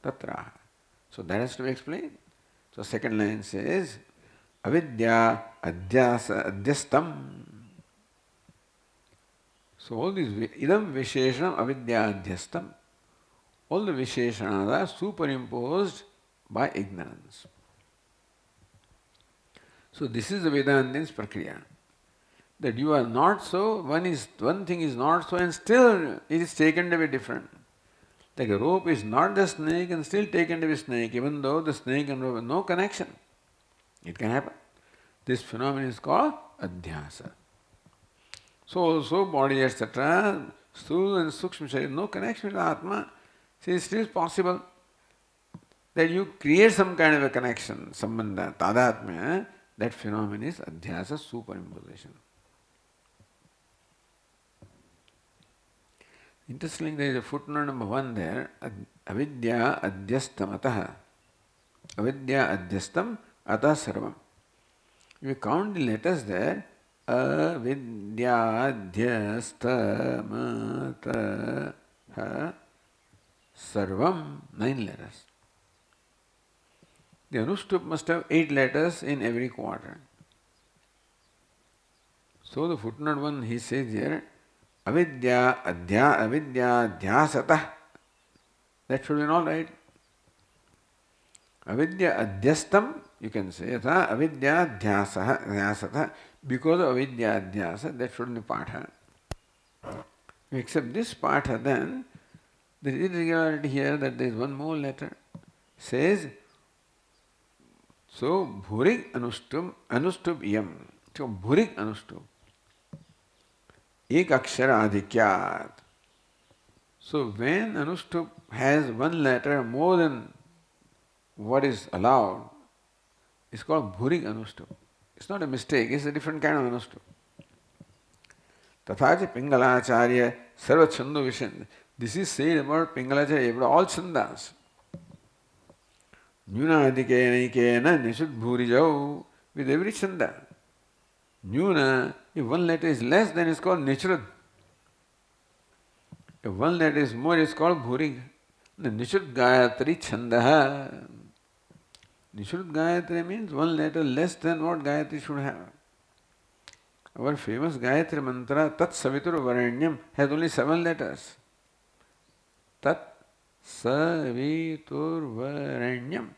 Tatra. So that has to be explained. So second line says, avidya adhyasa adhyastam. So all these idam visheshanam avidya adhyastam. All the visheshanas are superimposed by ignorance. So this is the Vedantin's prakriya. That you are not so, one thing is not so and still it is taken to be different. Like a rope is not the snake and still taken to be snake, even though the snake and rope have no connection. It can happen. This phenomenon is called adhyasa. So body, etc., sthula and sukshma sharira, no connection with Atma. See, it is possible that you create some kind of a connection, sambandha, tadatmya. That phenomenon is adhyasa, superimposition. Interestingly, there is a footnote number 1 there. Avidya adhyastam ataha. Avidya adhyastam atah sarvam. If you count the letters there, avidya adhyastam ataha sarvam, 9 letters. The anushtup must have 8 letters in every quarter. So the footnote 1, he says here, avidya adhyasatah. That should be all right. Avidya adhyastam, you can say, avidya adhyasatah. Because of avidya adhyasa, that should be patha. You accept this patha, then there is irregularity here that there is one more letter. Says, so bhurig anustup yam. So bhurig anustup. Ek akshara adhikyat. So when anustup has one letter more than what is allowed, it's called bhurig anustup. It's not a mistake, it's a different kind of anustup. Tathacha Pingalacharya sarva chandu vishan. This is said about Pingalacharya about all chandas. Nyuna adhikena nishud bhurijau, with every chanda. Nyuna, if one letter is less, then it's called Nishrud. If one letter is more, it's called Bhurig. The Nishrud Gayatri Chandaha. Nishrud Gayatri means one letter less than what Gayatri should have. Our famous Gayatri mantra, Tat Savitur Varanyam, has only 7 letters. Tat Savitur Varanyam.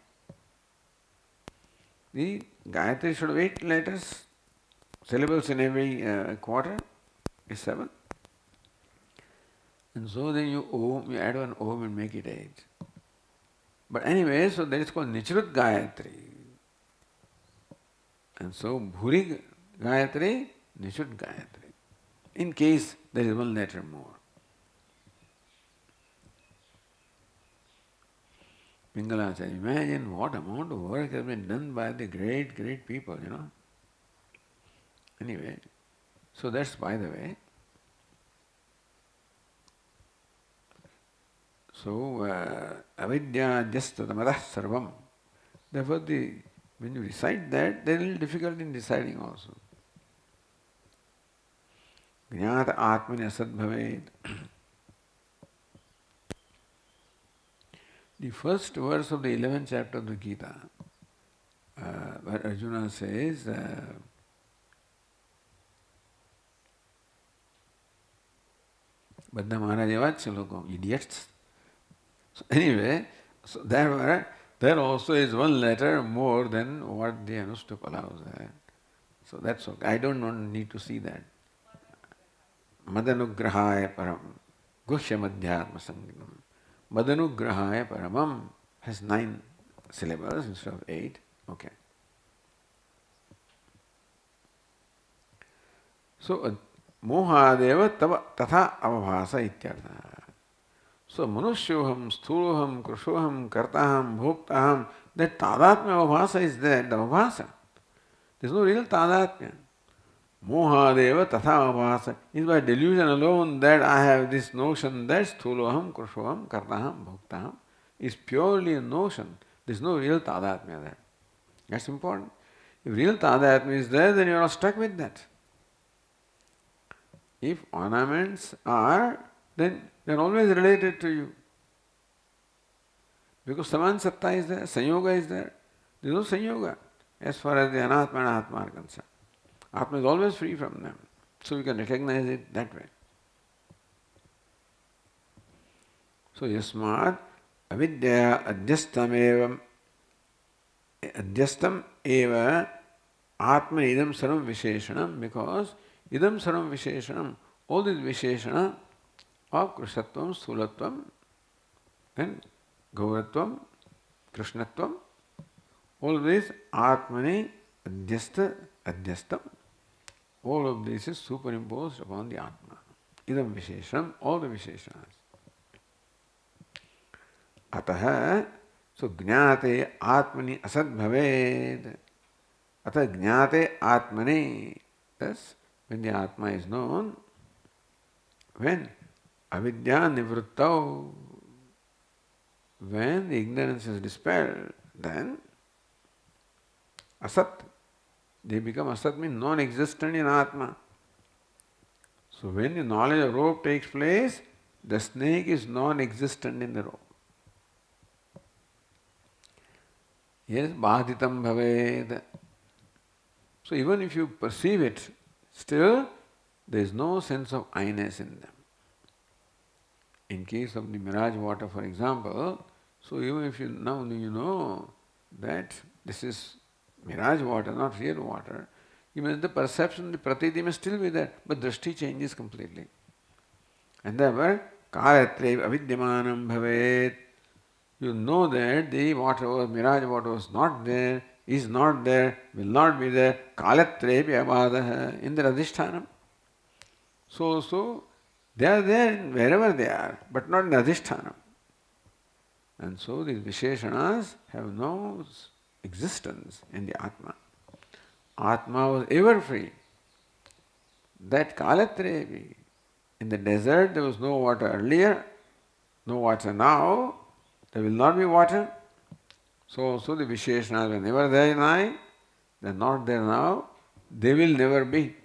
The Gayatri should have 8 letters. Syllables in every quarter is 7. And so then you add one Om and make it 8. But anyway, so that is called Nichrut Gayatri. And so Bhurig Gayatri, Nichrut Gayatri. In case there is one letter more. Pingalacharya, imagine what amount of work has been done by the great, great people, you know. Anyway, so that's by the way. So, avidya adhyastatamatah sarvam. Therefore, when you recite that, there is a little difficulty in deciding also. Jnata atmani asad bhaved. The first verse of the 11th chapter of the Gita, where Arjuna says, Badda Maharajavat Shalokam, idiots. So anyway, so there also is one letter more than what the Anustup allows. So that's okay. I don't need to see that. Madanugrahaya param. Guhya madhyatma sanginam. Madanugrahaya paramam has 9 syllables instead of 8. Okay. So Mohadeva tatha avabhasa ityartha. So manusyoham, sthuloham, krushoham, kartaham, bhoktaham, that tadatmya avabhasa is there, the avabhasa. There is no real tadatmya. Mohadeva tatha avabhasa is by delusion alone that I have this notion that sthuloham, krushoham, kartaham, bhoktaham is purely a notion. There is no real tadatmya there. That's important. If real tadatmya is there, then you are stuck with that. If ornaments are, then they are always related to you. Because Saman Satta is there, Sanyoga is there. There is no Sanyoga as far as the Anatma and Atma are concerned. Atma is always free from them. So you can recognize it that way. So Yasmad Avidya Adhyastam eva Atma idam sarvam visheshanam, because idam sarvam visheshanam, all these visheshana of Krishatvam, Sthulatvam and Gauratvam, Krishnatvam, all these Atmani Adhyasta adhyastam. All of this is superimposed upon the Atma. Idam Vishesham, all the Visheshanas. Ataha, so Jnate Atmani Asad Bhaved. Atha Jnate Atmani. Thus, when the Atma is known, when avidya nivruttau, when the ignorance is dispelled, then asat, they become asat means non-existent in Atma. So when the knowledge of rope takes place, the snake is non-existent in the rope. Yes, badhitam bhaved. So even if you perceive it, still there is no sense of I-ness in them. In case of the mirage water, for example, so even if you now you know that this is mirage water, not real water, even the perception, the pratiti may still be there, but drishti changes completely. And therefore, kalatrev avidyamanam bhavet. You know that the water was, mirage water was not there, is not there, will not be there. Kalatrev avadaha in the adhishtanam. So they are there wherever they are, but not in adhishtanam. And so these Visheshanas have no existence in the Atma. Atma was ever free. That Kalatrevi. In the desert there was no water earlier, no water now, there will not be water. So the Visheshanas were never there in I, they are not there now, they will never be.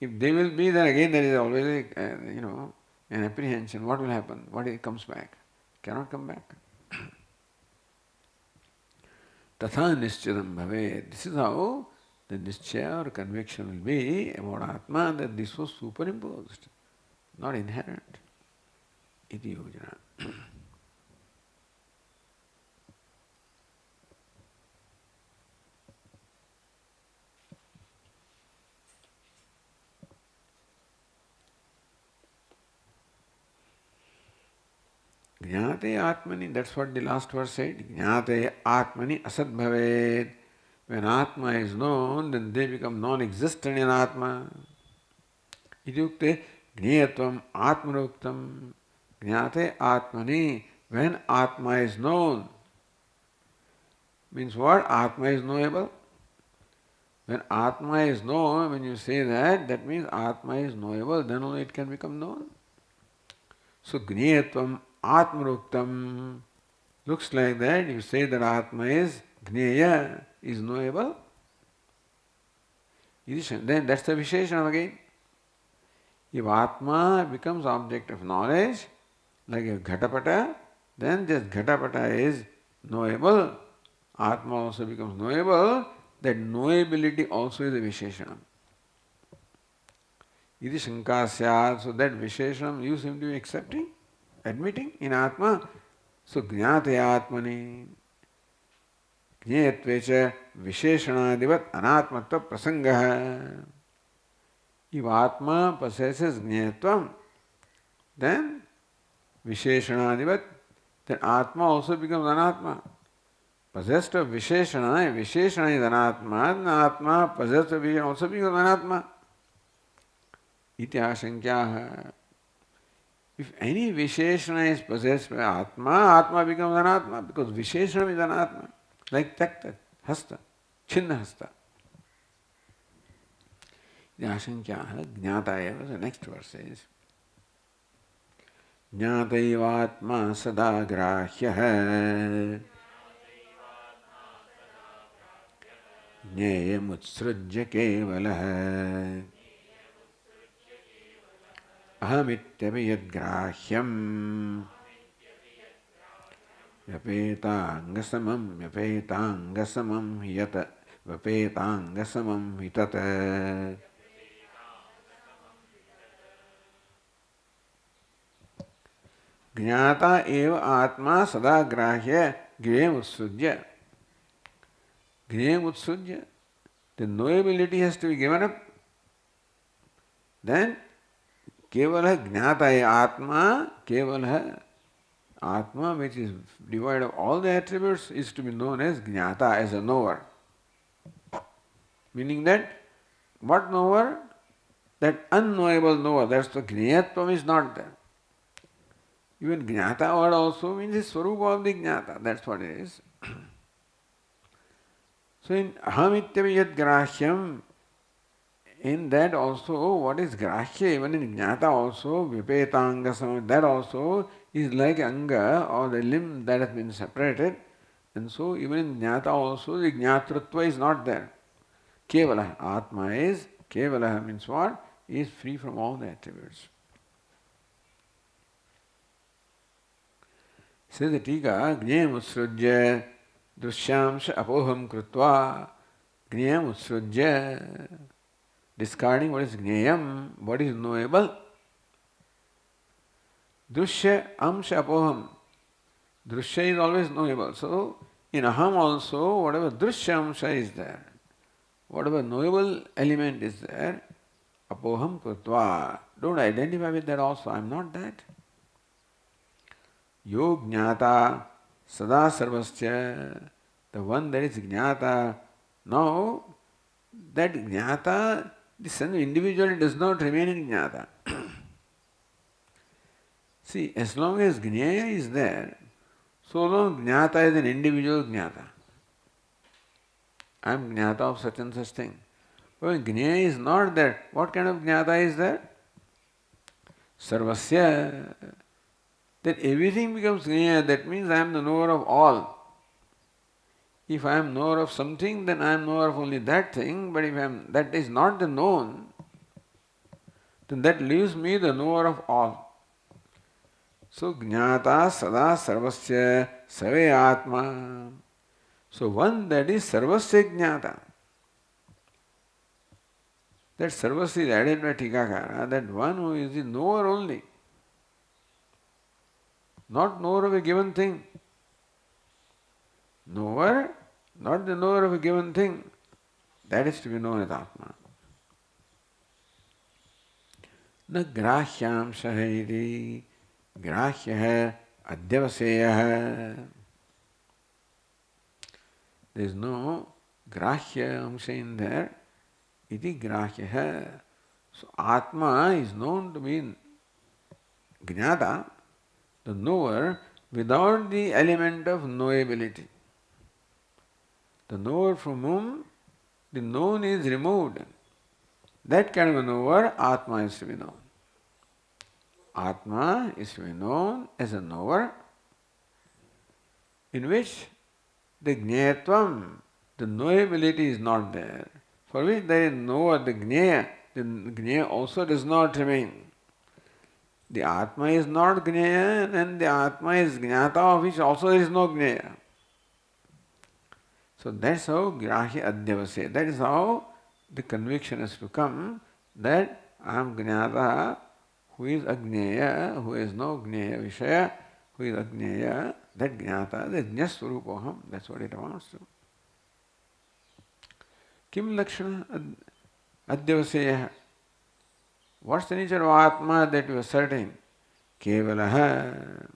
If they will be, then again there is always an apprehension. What will happen? What if it comes back? Cannot come back. Tatha nischidam bhave. This is how the nischaya or conviction will be about Atma, that this was superimposed, not inherent. Iti yojana. Jnate Atmani, that's what the last verse said. Jnate Atmani Asad Bhaved. When Atma is known, then they become non-existent in Atma. Idyukte Jnayatvam Atmaruktam. Jnate Atmani. When Atma is known, means what? Atma is knowable. When Atma is known, when you say that, that means Atma is knowable, then only it can become known. So Jnayatvam Atmaruktam looks like that. You say that Atma is Jnaya, is knowable. Then that's the Visheshanam again. If Atma becomes object of knowledge, like a Ghatapata, then this Ghatapata is knowable. Atma also becomes knowable. That knowability also is a Visheshanam. Iti Shanka Syat, so that Visheshanam you seem to be accepting, admitting in Atma. So Jnate Atmani. Jnayatvecha Visheshanadivat Anatmatva Prasangaha. If Atma possesses Jnayatvam, then Visheshanadivat, then Atma also becomes Anatma. Possessed of Visheshana, Visheshana is Anatma, and Atma possessed of Visheshana also becomes Anatma. Iti ashankyaha. If any Visheshana is possessed by Atma, Atma becomes Anatma, because Visheshana is Anatma. Like Takta, Hasta, Chinna Hasta. Ashankyaha, Jnataya, the next verse says, Jnataivatma sada grahyaha Jnayamutssrujya kevalah Ahamityapi yadgrahyam Yapetangasamam yata Vapetangasamam hitata. Jnata eva atma sada grahya griyam utsudya. Griyam utsudya. The knowability has to be given up. Then kevala jnata atma, kevala atma, which is devoid of all the attributes, is to be known as jnata, as a knower. Meaning that, what knower? That unknowable knower, that's the Gneyatvam is not there. Even Jnata word also means the Swarupa of the Jnata, that's what it is. So in Ahamityavi yad grahyam, in that also, what is grahya, even in Jnata also, Vipetanga Samad, that also is like Anga or the limb that has been separated. And so even in Jnata also, the Jnatrutva is not there. Kevala, Atma is, Kevala means what? Is free from all the attributes. Says the Tika, Gneyam Utsrujya, Dushyamsha Apoham Krutva, Gneyam Utsrujya, discarding what is Gneyam, what is knowable. Drushya Amsha Apoham. Drushya is always knowable. So in Aham also, whatever Drushya Amsha is there, whatever knowable element is there, Apoham Krutva. Don't identify with that also. I am not that. Yo Jnata Sada Sarvasya, the one that is Jnata. Now, that Jnata, the son individual does not remain in Jnata. See, as long as Jnaya is there, so long Jnata is an individual Jnata. I am Jnata of such and such thing. But when Jnaya is not there, what kind of Jnata is there? Sarvasya. Then everything becomes Jnaya. That means I am the knower of all. If I am knower of something, then I am knower of only that thing. But if that is not the known, then that leaves me the knower of all. So Jnata Sada Sarvasya Save Atma. So one that is Sarvasya Jnata. That Sarvasya is added by Tikakara, that one who is the knower only. Not knower of a given thing. Knower, not the knower of a given thing. That is to be known as Atma. Na grahyam sahiri grahya adhyavaseya. There is no grahya amsha in there. Iti grahya. So Atma is known to be Jnata, the knower, without the element of knowability. The knower from whom the known is removed. That kind of a knower, Atma is to be known. Atma is to be known as a knower in which the Gneyatvam, the knowability is not there. For which there is knower, the Gneya also does not remain. The Atma is not Gneya and the Atma is Jnata, of which also there is no Gneya. So that's how Grahya Adhyavase. That is how the conviction has to come that I am Jnata, who is Agneya, who has no Gneya Vishaya, who is Agneya, that Jnata, that Jnaswarupoham, that's what it amounts to. Kim Lakshana Adhyavaseya. What's the nature of Atma that you are certain? Kevalaha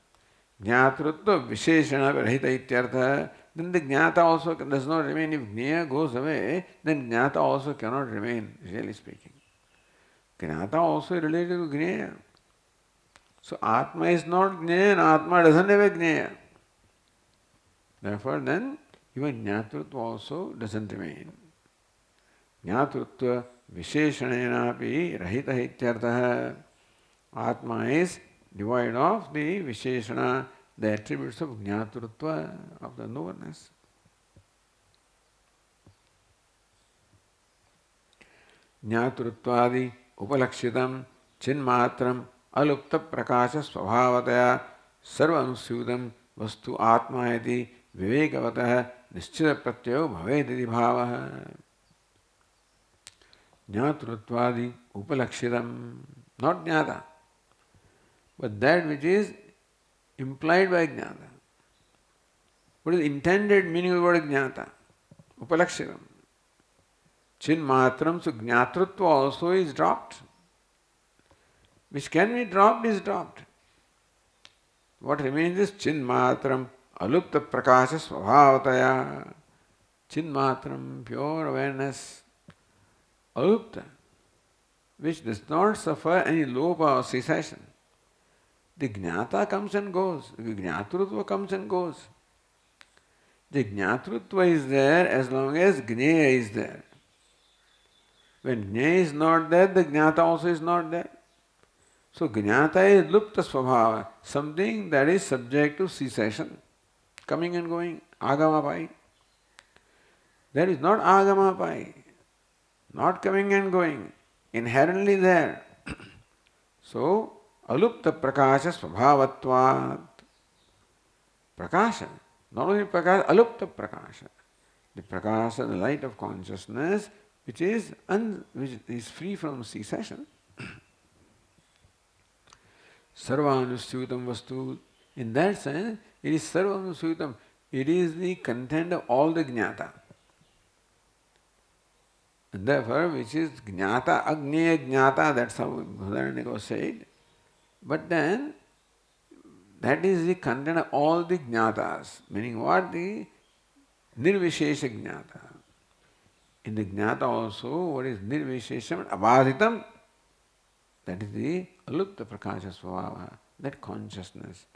Jnatrutva Visheshana Rahita Ityartha. Then the Jnata also does not remain. If Gneya goes away, then Jnata also cannot remain, really speaking. Jnata also is related to Gneya. So Atma is not Gneya and Atma doesn't have a Gneya. Therefore then, even Jnatrutva also doesn't remain. Jnatrutva Visheshanenapi Rahita Ityartha. Atma is devoid of the Visheshana, the attributes of Jnatrutva, of the knowerness. Jnatrutvadi Upalakshitam Chinmatram Alupta Prakasha Swabhavataya Sarva Anusyudam Vastu Atma iti Vivekavataha Nischita Pratyayo Bhavediti Bhavaha. Jnatrutvadi Upalakshitam, not Jnata, but that which is implied by Jnata. What is the intended meaning of the word Jnata? Upalakshitam. Chinmatram, so Jnatrutva also is dropped. Which can be dropped is dropped. What remains is Chinmatram, Alupta Prakasha Swabhavataya. Chinmatram, pure awareness. alupta, which does not suffer any lopa or cessation. The jnata comes and goes, the jnatrutva comes and goes. The jnatrutva is there as long as jnaya is there. When jnaya is not there, the jnata also is not there. So jnata is lupta svabhava, something that is subject to cessation, coming and going, agamapai. That is not agamapai, not coming and going, inherently there. So, alupta prakasha svabhavatvat. Prakasha, not only prakasha, alupta prakasha. The prakasha, the light of consciousness, which is free from cessation. Sarvanusyutam vastu. In that sense, it is sarvanusyutam. It is the content of all the jnata. And therefore, which is jnata, agneya jnata, that's how Bhadaranyaka said. But then, that is the content of all the jnatas. Meaning what? The nirvishesha jnata. In the jnata also, what is nirvishesham? Abhaditam. That is the alupta prakasha svabhava, that consciousness.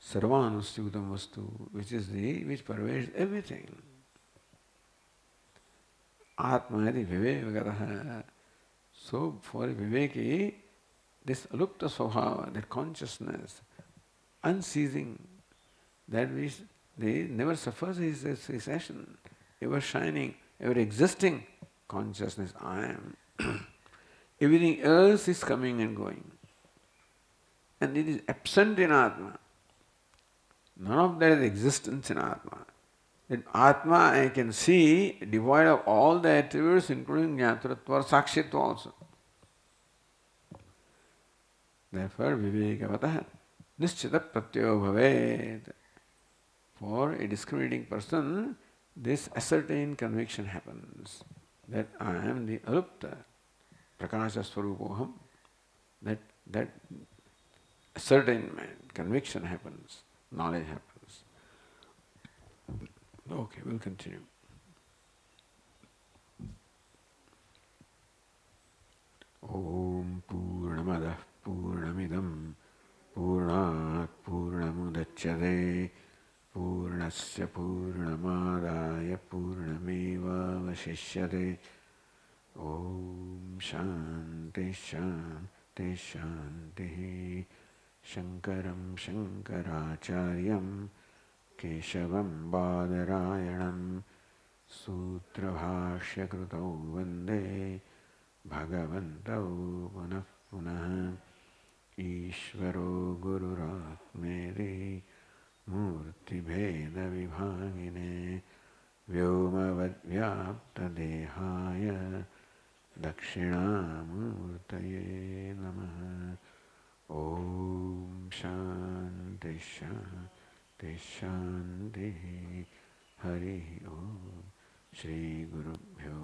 Sarvanusyutam vastu, which pervades everything. Atma iti vivekagataha. So for a viveki, this alupta svabhava, that consciousness, unceasing, that which they never suffers his cessation, ever shining, ever existing consciousness, I am. Everything else is coming and going. And it is absent in Atma. None of that is existence in Atma. In Atma I can see devoid of all the attributes including Jnatratva or Sakshitva also. Therefore, Vivekavataha Nischita Pratyo Bhavet. For a discriminating person, this ascertained conviction happens that I am the alupta, prakasha swarupoham. That ascertainment, conviction happens, knowledge happens. Okay, we'll continue. Om Purnamadah Purnamidam Purnat Purnamudachyate Purnasya Purnamadaya Purnameva Vashishyate. Om Shanti Shanti Shanti. Shankaram Shankaracharyam Keshavam Badarayanam Sutrabhashya Krutau Vande Bhagavantau Punah Punah. Ishvaro Gururatmeri Murti Bheda Vibhagine Vyomavad Vyapta Dehaya Dakshinamurtaye Namaha. Om Shanti Shanti Shanti. Hari Om. Shri Guru Bhyo